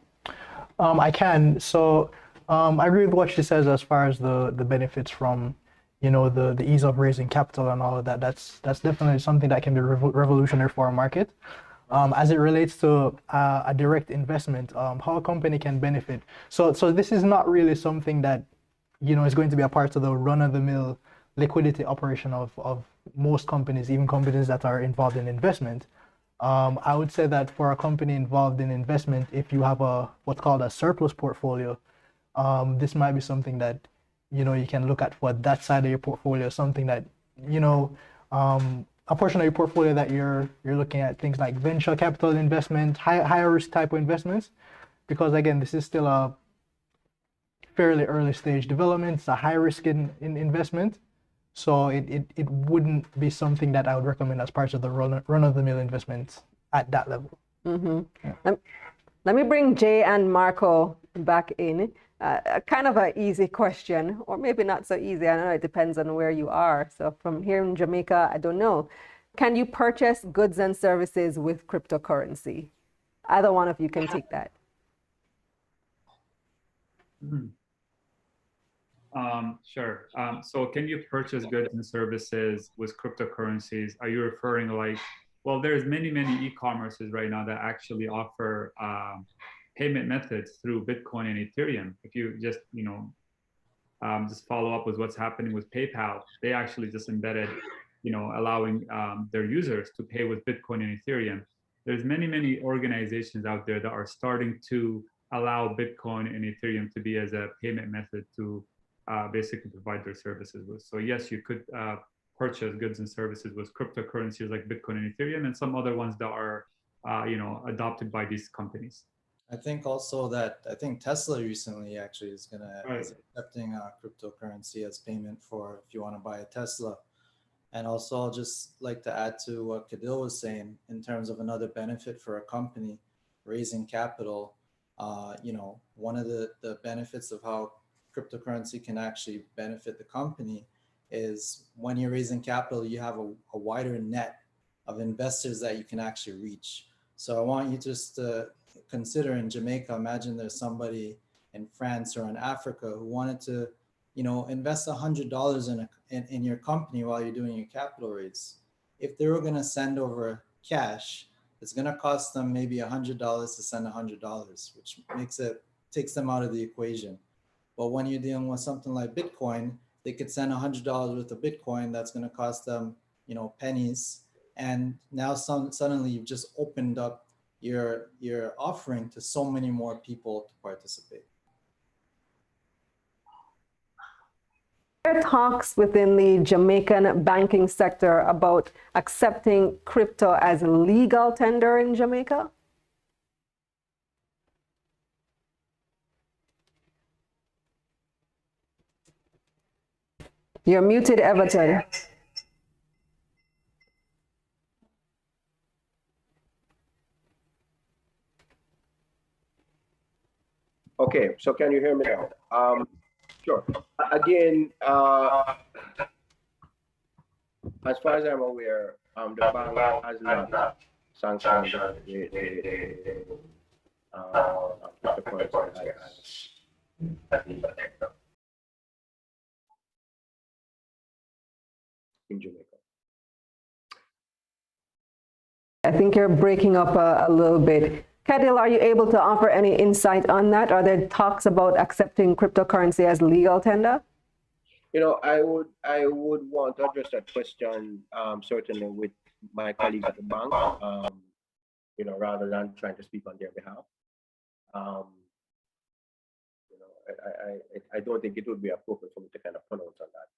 I can. So I agree with what she says as far as the benefits from, the ease of raising capital and all of that. That's definitely something that can be revolutionary for our market. As it relates to a direct investment, how a company can benefit. So this is not really something that, is going to be a part of the run-of-the-mill liquidity operation of most companies, even companies that are involved in investment. I would say that for a company involved in investment, if you have what's called a surplus portfolio, this might be something that, you can look at for that side of your portfolio, something that, a portion of your portfolio that you're looking at things like venture capital investment, higher risk type of investments, because again, this is still a fairly early stage development. It's a high risk in investment. So it wouldn't be something that I would recommend as part of the run-of-the-mill investments at that level. Let me bring Jay and Marco back in. Kind of an easy question, or maybe not so easy. I don't know. It depends on where you are. So from here in Jamaica, I don't know. Can you purchase goods and services with cryptocurrency? Either one of you can take that. Sure. So can you purchase goods and services with cryptocurrencies? Are you referring like, well, there's many e-commerces right now that actually offer payment methods through Bitcoin and Ethereum. If you just, just follow up with what's happening with PayPal, they actually just embedded, allowing their users to pay with Bitcoin and Ethereum. There's many organizations out there that are starting to allow Bitcoin and Ethereum to be as a payment method to basically provide their services with. So yes, you could purchase goods and services with cryptocurrencies like Bitcoin and Ethereum, and some other ones that are, adopted by these companies. I think also that Tesla recently actually is Right. is accepting cryptocurrency as payment for if you want to buy a Tesla. And also, I'll just like to add to what Kadil was saying in terms of another benefit for a company raising capital. One of the benefits of how cryptocurrency can actually benefit the company is when you're raising capital, you have a wider net of investors that you can actually reach. So I want you just to consider in Jamaica, imagine there's somebody in France or in Africa who wanted to, invest $100 in your company while you're doing your capital raise. If they were going to send over cash, it's going to cost them maybe $100 to send $100, which takes them out of the equation. But when you're dealing with something like Bitcoin, they could send $100 worth of Bitcoin. That's going to cost them, pennies. And now suddenly you've just opened up your offering to so many more people to participate. There are talks within the Jamaican banking sector about accepting crypto as legal tender in Jamaica. You're muted, Everton. Okay, so can you hear me now? Sure. Again, as far as I'm aware, the bank has not sanctioned cryptocurrency in Jamaica. I think you're breaking up a little bit. Kadil, are you able to offer any insight on that? Are there talks about accepting cryptocurrency as legal tender? I would want to address that question certainly with my colleagues at the bank, rather than trying to speak on their behalf. I don't think it would be appropriate for me to kind of pronounce on that.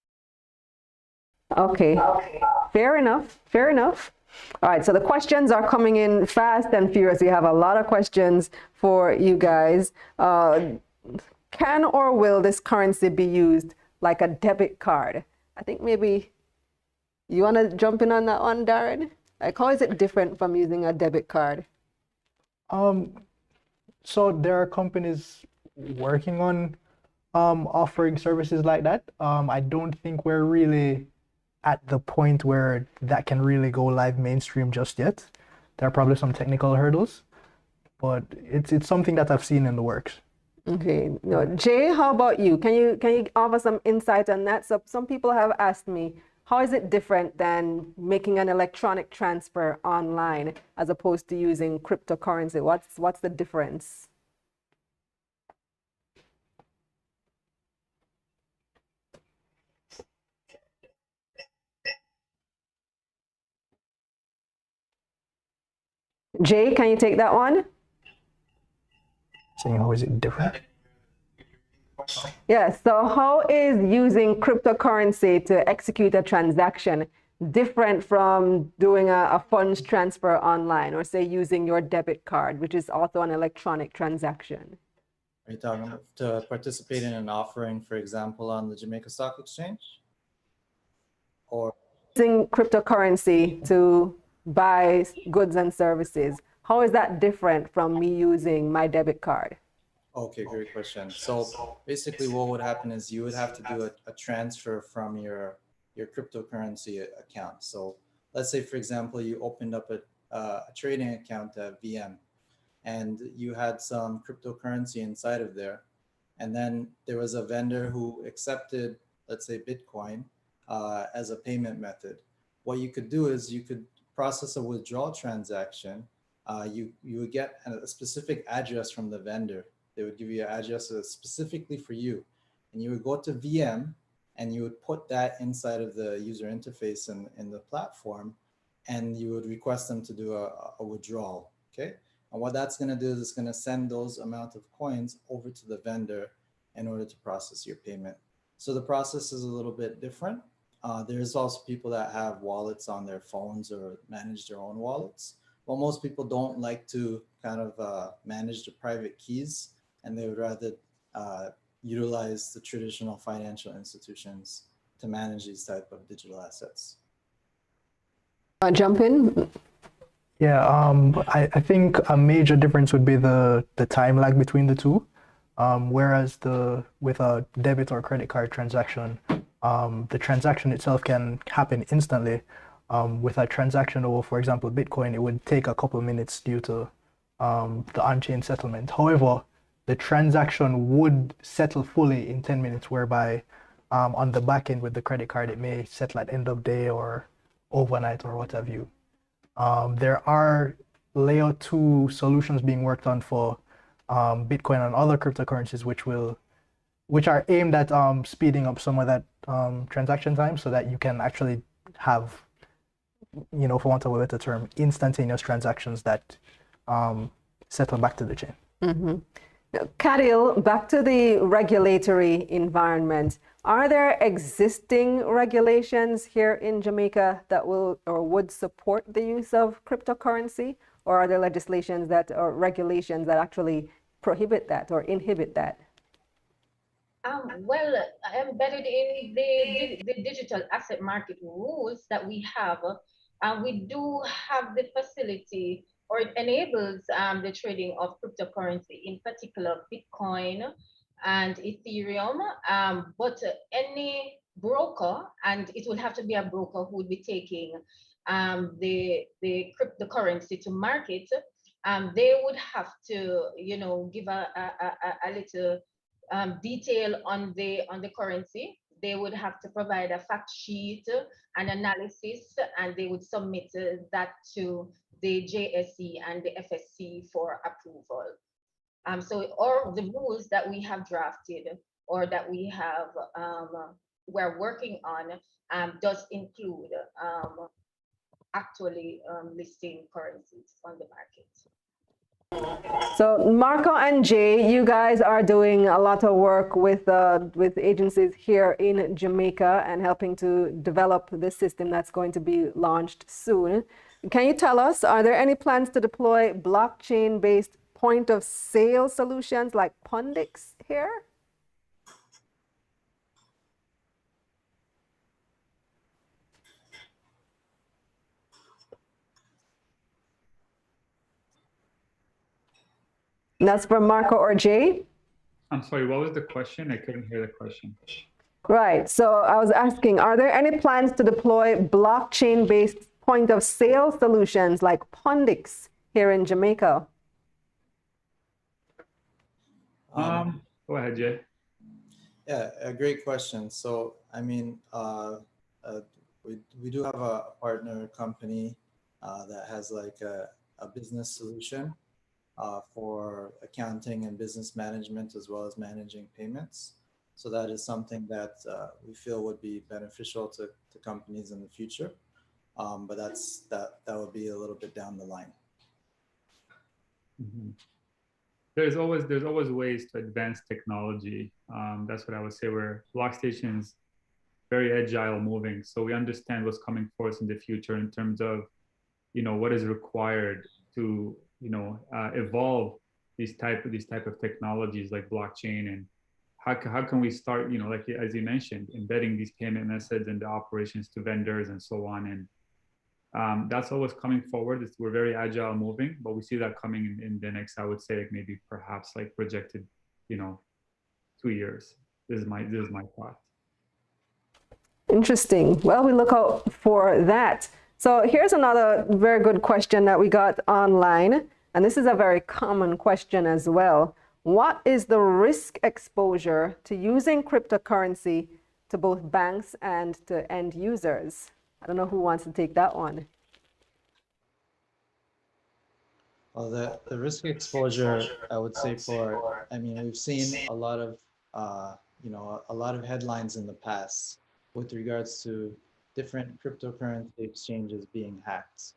Okay, fair enough, fair enough. All right, so the questions are coming in fast and furious. We have a lot of questions for you guys. Can or will this currency be used like a debit card? I think maybe you want to jump in on that one, Darren? Like, how is it different from using a debit card? So there are companies working on offering services like that. I don't think we're really at the point where that can really go live mainstream just yet. There are probably some technical hurdles, but it's something that I've seen in the works. Okay, no, Jay, how about you? Can you offer some insight on that? So some people have asked me, how is it different than making an electronic transfer online as opposed to using cryptocurrency? What's the difference? Jay, can you take that one? Saying how is it different? Yes, so how is using cryptocurrency to execute a transaction different from doing a funds transfer online, or say using your debit card, which is also an electronic transaction? Are you talking about to participate in an offering, for example, on the Jamaica Stock Exchange? Or using cryptocurrency to buy goods and services, How is that different from me using my debit card? Okay, great question. So basically what would happen is you would have to do a transfer from your cryptocurrency account. So let's say, for example, you opened up a trading account at VM and you had some cryptocurrency inside of there. And then there was a vendor who accepted, let's say, Bitcoin as a payment method. What you could do is you could process a withdrawal transaction. You would get a specific address from the vendor. They would give you an address specifically for you. And you would go to VM and you would put that inside of the user interface in the platform, and you would request them to do a withdrawal, okay? And what that's gonna do is it's gonna send those amount of coins over to the vendor in order to process your payment. So the process is a little bit different. There's also people that have wallets on their phones or manage their own wallets. Well, most people don't like to kind of manage the private keys, and they would rather utilize the traditional financial institutions to manage these type of digital assets. Jump in. Yeah, I think a major difference would be the time lag between the two. Whereas with a debit or credit card transaction, the transaction itself can happen instantly. With a transaction over, for example, Bitcoin, it would take a couple of minutes due to the on-chain settlement. However, the transaction would settle fully in 10 minutes, whereby on the back end with the credit card, it may settle at end of day or overnight or what have you. There are layer 2 solutions being worked on for Bitcoin and other cryptocurrencies, which are aimed at speeding up some of that transaction time, so that you can actually have, for want of a better term, instantaneous transactions that settle back to the chain. Mm-hmm. Now, Kadil, back to the regulatory environment. Are there existing regulations here in Jamaica that will or would support the use of cryptocurrency, or are there legislations or regulations that actually prohibit that or inhibit that? Well, embedded in the digital asset market rules that we have, we do have the facility, or it enables the trading of cryptocurrency, in particular Bitcoin and Ethereum. But any broker, and it would have to be a broker who would be taking the cryptocurrency to market, they would have to, give a little detail on the currency. They would have to provide a fact sheet, an analysis, and they would submit that to the JSE and the FSC for approval. So all the rules that we have drafted or that we're working on does include actually listing currencies on the market. So Marco and Jay, you guys are doing a lot of work with agencies here in Jamaica and helping to develop this system that's going to be launched soon. Can you tell us, are there any plans to deploy blockchain-based point-of-sale solutions like Pondix here? That's for Marco or Jay? I'm sorry, what was the question? I couldn't hear the question. Right. So I was asking, are there any plans to deploy blockchain-based point-of-sale solutions like Pondix here in Jamaica? Go ahead, Jay. Yeah, a great question. So, I mean, we do have a partner company that has like a business solution for accounting and business management, as well as managing payments. So that is something that we feel would be beneficial to companies in the future. But that would be a little bit down the line. Mm-hmm. There's always ways to advance technology. That's what I would say. Where BlockStation is very agile, moving, so we understand what's coming for us in the future in terms of, what is required to, evolve these type of technologies like blockchain, and how can we start, like as you mentioned, embedding these payment methods and the operations to vendors and so on. And That's always coming forward. We're very agile moving, but we see that coming in the next, I would say, like maybe perhaps like projected, 2 years. This is my thought. Interesting. Well, we look out for that. So here's another very good question that we got online, and this is a very common question as well. What is the risk exposure to using cryptocurrency to both banks and to end users? I don't know who wants to take that one. Well, the risk exposure, I would say we've seen a lot of, a lot of headlines in the past with regards to different cryptocurrency exchanges being hacked.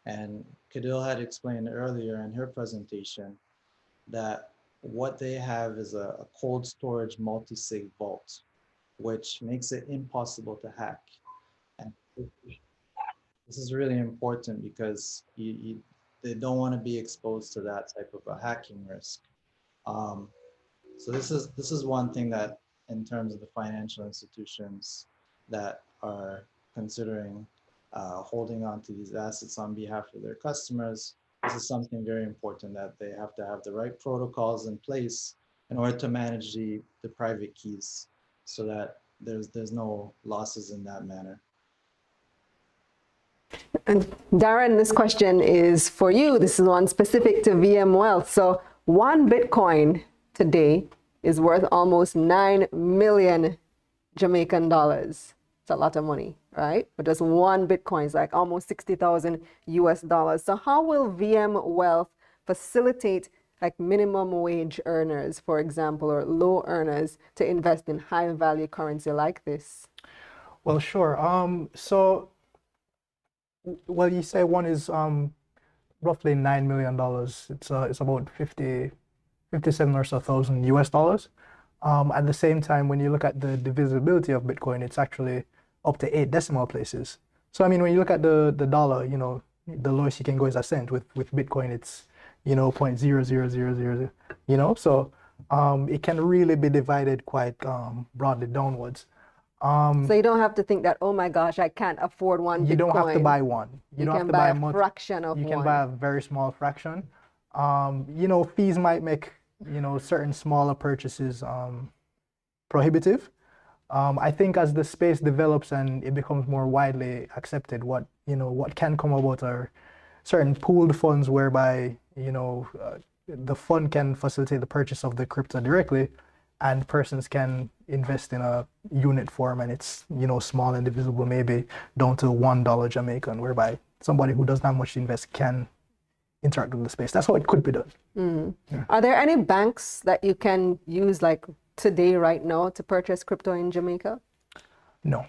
And Cadil had explained earlier in her presentation that what they have is a cold storage multi-sig vault, which makes it impossible to hack. And this is really important because they don't want to be exposed to that type of a hacking risk. So this is one thing that, in terms of the financial institutions that are considering holding on to these assets on behalf of their customers, this is something very important, that they have to have the right protocols in place in order to manage the private keys, so that there's no losses in that manner. And Darren, this question is for you. This is one specific to VM Wealth. So 1 Bitcoin today is worth almost 9 million Jamaican dollars. It's a lot of money, right? But just 1 Bitcoin is like almost 60,000 US dollars. So how will VM Wealth facilitate like minimum wage earners, for example, or low earners to invest in high value currency like this? Well, sure. Well, you say one is roughly $9 million. It's about 57 or so thousand US dollars. At the same time, when you look at the divisibility of Bitcoin, it's actually up to 8 decimal places. So I mean, when you look at the dollar, the lowest you can go is a cent. With Bitcoin, it's 0.00000. So it can really be divided quite broadly downwards. So you don't have to think that, oh my gosh, I can't afford 1 Bitcoin. You don't have to buy one. You don't can have to buy a fraction of You one. can buy a very small fraction. Fees might make, certain smaller purchases prohibitive. I think as the space develops and it becomes more widely accepted, what can come about are certain pooled funds whereby, the fund can facilitate the purchase of the crypto directly, and persons can invest in a unit form, and it's small and divisible, maybe down to $1 Jamaican, whereby somebody who doesn't have much to invest can interact with the space. That's how it could be done. Yeah. Are there any banks that you can use like today, right now, to purchase crypto in Jamaica? No.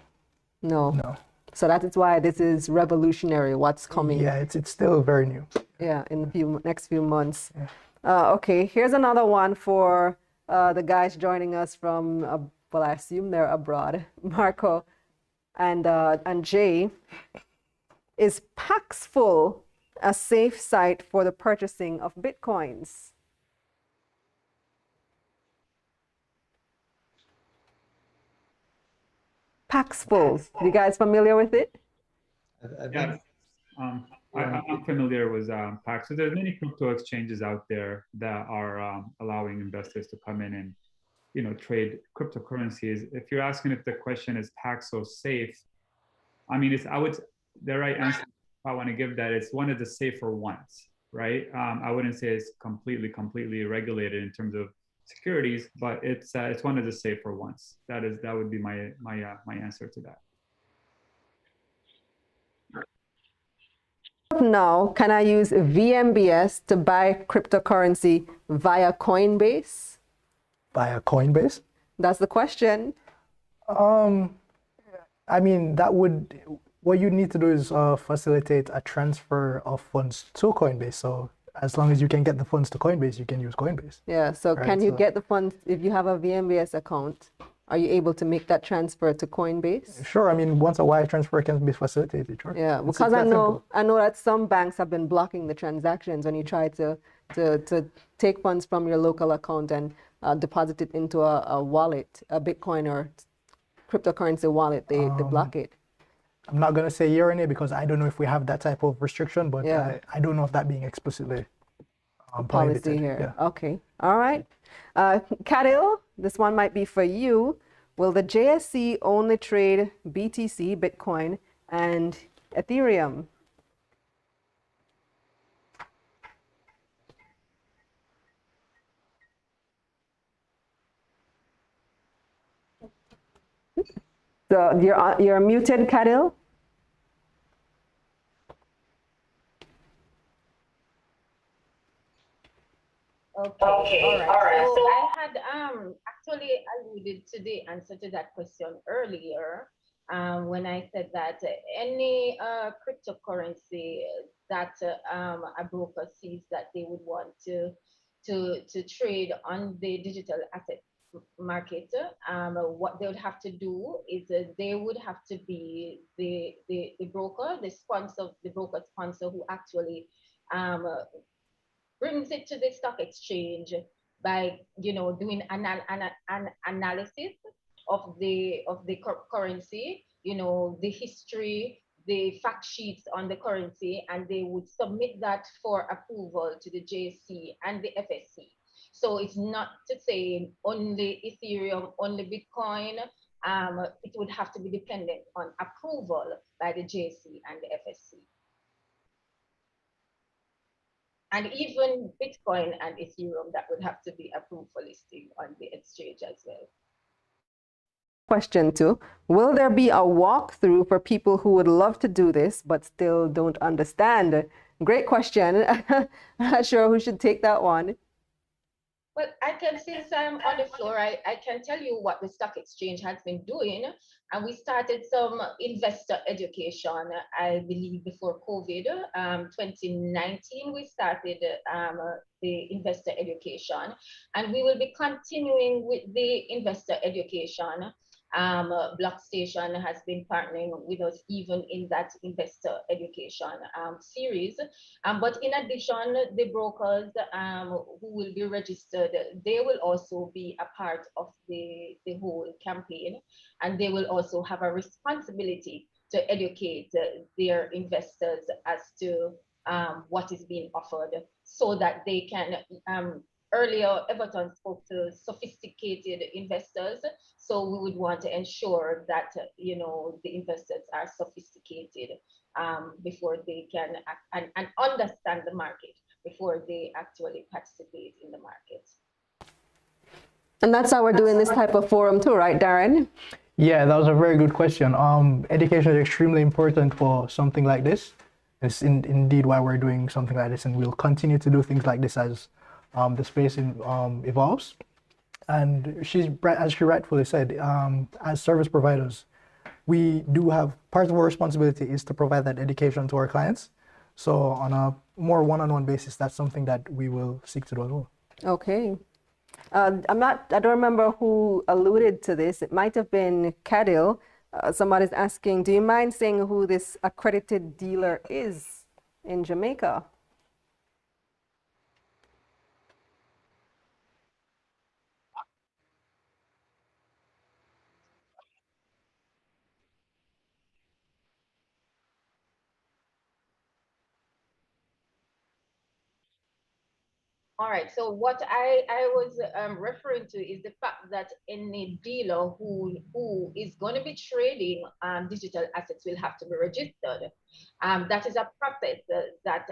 So that is why this is revolutionary, what's coming. Yeah, it's still very new. Yeah, in the next few months. Yeah. Okay, here's another one for the guys joining us from, well, I assume they're abroad, Marco and Jay. Is Paxful a safe site for the purchasing of Bitcoins? Paxful, you guys familiar with it? Yeah. I'm familiar with Pax. So there's many crypto exchanges out there that are allowing investors to come in and, trade cryptocurrencies. If you're asking if the question is Paxo safe, I mean, the right answer, if I want to give that, it's one of the safer ones, right? I wouldn't say it's completely regulated in terms of securities, but it's one of the safer ones. That would be my answer to that. Now, can I use VMBS to buy cryptocurrency via Coinbase? Via Coinbase? That's the question. I mean, what you need to do is facilitate a transfer of funds to Coinbase. So as long as you can get the funds to Coinbase, you can use Coinbase. Yeah, so can you get the funds if you have a VMBS account? Are you able to make that transfer to Coinbase? Sure. I mean, once a wire transfer can be facilitated, sure. Yeah, because I know that some banks have been blocking the transactions when you try to take funds from your local account and deposit it into a wallet, a Bitcoin or cryptocurrency wallet. They block it. I'm not gonna say year on year because I don't know if we have that type of restriction, but Yeah. I don't know if that being explicitly Policy prohibited. here. Yeah. Okay. All right. Kadil, this one might be for you. Will the JSC only trade BTC, Bitcoin, and Ethereum? So you're muted, Kadil. Okay, all right. So I had actually alluded to the answer to that question earlier when I said that any cryptocurrency that a broker sees that they would want to trade on the digital asset market, what they would have to do is they would have to be the broker, the sponsor, the broker sponsor who actually brings it to the stock exchange by doing an analysis of the currency, the history, the fact sheets on the currency, and they would submit that for approval to the JSC and the FSC. So it's not to say only Ethereum, only Bitcoin. It would have to be dependent on approval by the JSC and the FSC. And even Bitcoin and Ethereum, that would have to be approved for listing on the exchange as well. Question 2. Will there be a walkthrough for people who would love to do this but still don't understand? Great question. I'm not sure who should take that one. Well, I can, since I'm on the floor, I can tell you what the stock exchange has been doing. And we started some investor education, I believe, before COVID. 2019, we started the investor education. And we will be continuing with the investor education. BlockStation has been partnering with us even in that investor education series. But in addition, the brokers who will be registered, they will also be a part of the whole campaign, and they will also have a responsibility to educate their investors as to what is being offered so that they can earlier, Everton spoke to sophisticated investors. So we would want to ensure that, the investors are sophisticated before they can and understand the market before they actually participate in the market. And that's how we're doing this type of forum too, right, Darren? Yeah, that was a very good question. Education is extremely important for something like this. It's indeed why we're doing something like this, and we'll continue to do things like this as the space evolves. And as she rightfully said, as service providers, we do have part of our responsibility is to provide that education to our clients. So on a more one-on-one basis, that's something that we will seek to do as well. Okay. I don't remember who alluded to this. It might have been Kadil. Somebody's asking, do you mind saying who this accredited dealer is in Jamaica? All right, so what I was referring to is the fact that any dealer who is going to be trading digital assets will have to be registered. That is a process that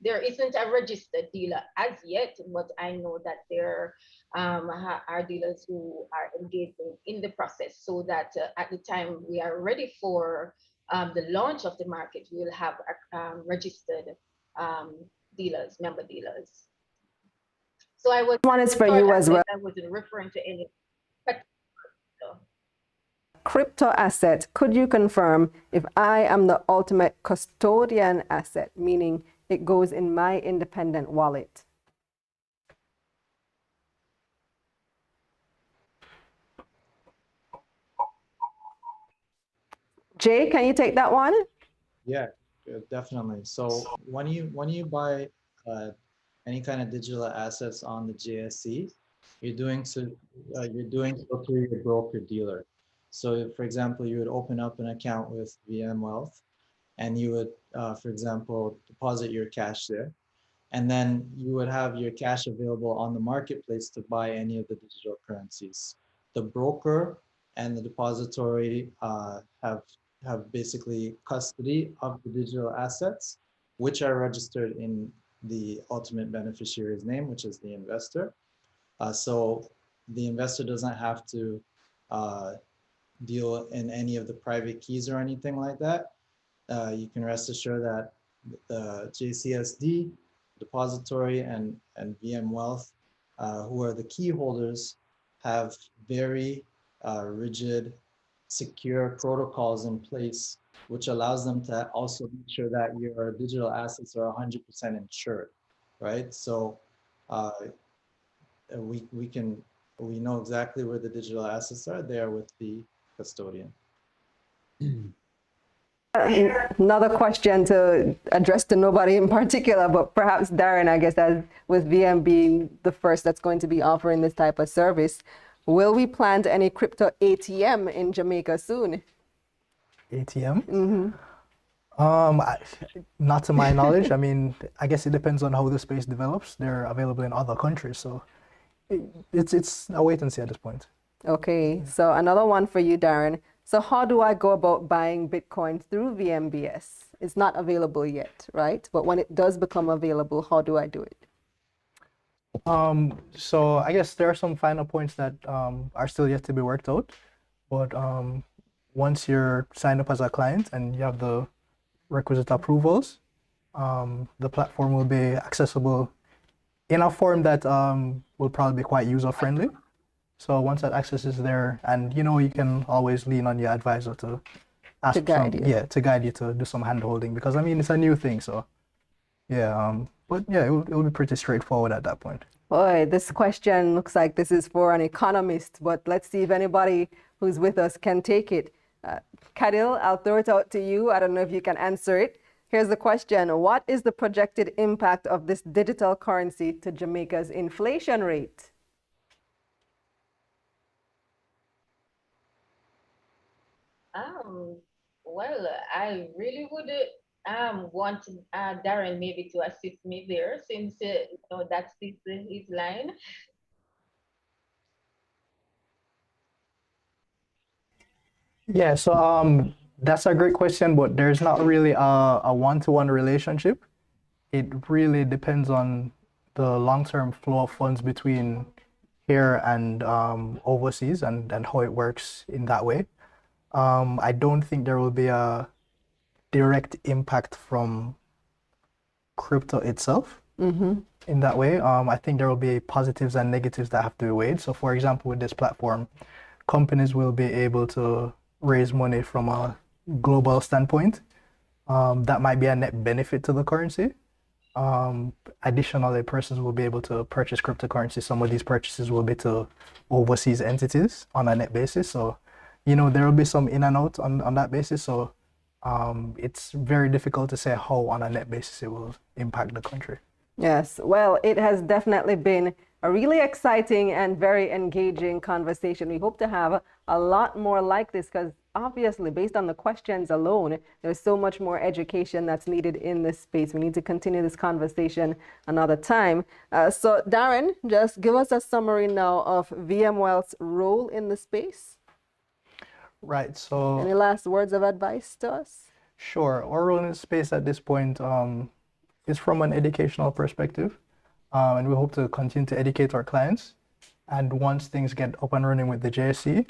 there isn't a registered dealer as yet, but I know that there are dealers who are engaging in the process so that at the time we are ready for the launch of the market, we will have registered dealers, member dealers. So I was One is for you as well. I wasn't referring to any Crypto asset. Could you confirm if I am the ultimate custodian asset, meaning it goes in my independent wallet? Jay, can you take that one? Yeah, definitely. So when you buy any kind of digital assets on the JSC, you're doing so through your broker dealer. So if, for example, you would open up an account with VM Wealth and you would, for example, deposit your cash there. And then you would have your cash available on the marketplace to buy any of the digital currencies. The broker and the depository have basically custody of the digital assets, which are registered in the ultimate beneficiary's name, which is the investor. So the investor doesn't have to deal in any of the private keys or anything like that. You can rest assured that the JCSD, depository, and VM Wealth, who are the key holders, have very rigid, secure protocols in place, which allows them to also make sure that your digital assets are 100% insured, right? So we know exactly where the digital assets are. They are with the custodian. Another question to address to nobody in particular, but perhaps Darren, I guess, as with VM being the first that's going to be offering this type of service, will we plant any crypto ATM in Jamaica soon? ATM? Mm-hmm. Not to my knowledge. I mean, I guess it depends on how the space develops. They're available in other countries, so it's a wait and see at this point. Okay, so another one for you, Darren. So how do I go about buying Bitcoin through VMBS? It's not available yet, right? But when it does become available, how do I do it? So I guess there are some final points that are still yet to be worked out. But once you're signed up as a client and you have the requisite approvals, the platform will be accessible in a form that will probably be quite user-friendly. So once that access is there, and you know, you can always lean on your advisor to ask To guide you. yeah, to guide you to do some hand holding, because I mean it's a new thing, so yeah. But yeah, it will be pretty straightforward at that point. Boy, this question looks like this is for an economist, but let's see if anybody who's with us can take it. Kadil, I'll throw it out to you. I don't know if you can answer it. Here's the question. What is the projected impact of this digital currency to Jamaica's inflation rate? Well, I really would want Darren maybe to assist me there, since that's his line. Yeah, so that's a great question, but there's not really a one-to-one relationship. It really depends on the long-term flow of funds between here and overseas, and how it works in that way. I don't think there will be a direct impact from crypto itself in that way. I think there will be positives and negatives that have to be weighed. So for example, with this platform, companies will be able to raise money from a global standpoint. That might be a net benefit to the currency. Additionally, persons will be able to purchase cryptocurrency. Some of these purchases will be to overseas entities on a net basis. So, you know, there will be some in and out on that basis. So it's very difficult to say how on a net basis it will impact the country. Yes, well, it has definitely been a really exciting and very engaging conversation. We hope to have a lot more like this, because obviously, based on the questions alone, there's so much more education that's needed in this space. We need to continue this conversation another time. So Darren, just give us a summary now of VM Wealth's role in the space. Right, so Any last words of advice to us? sure, our role in the space at this point is from an educational perspective, and we hope to continue to educate our clients. And once things get up and running with the JSC,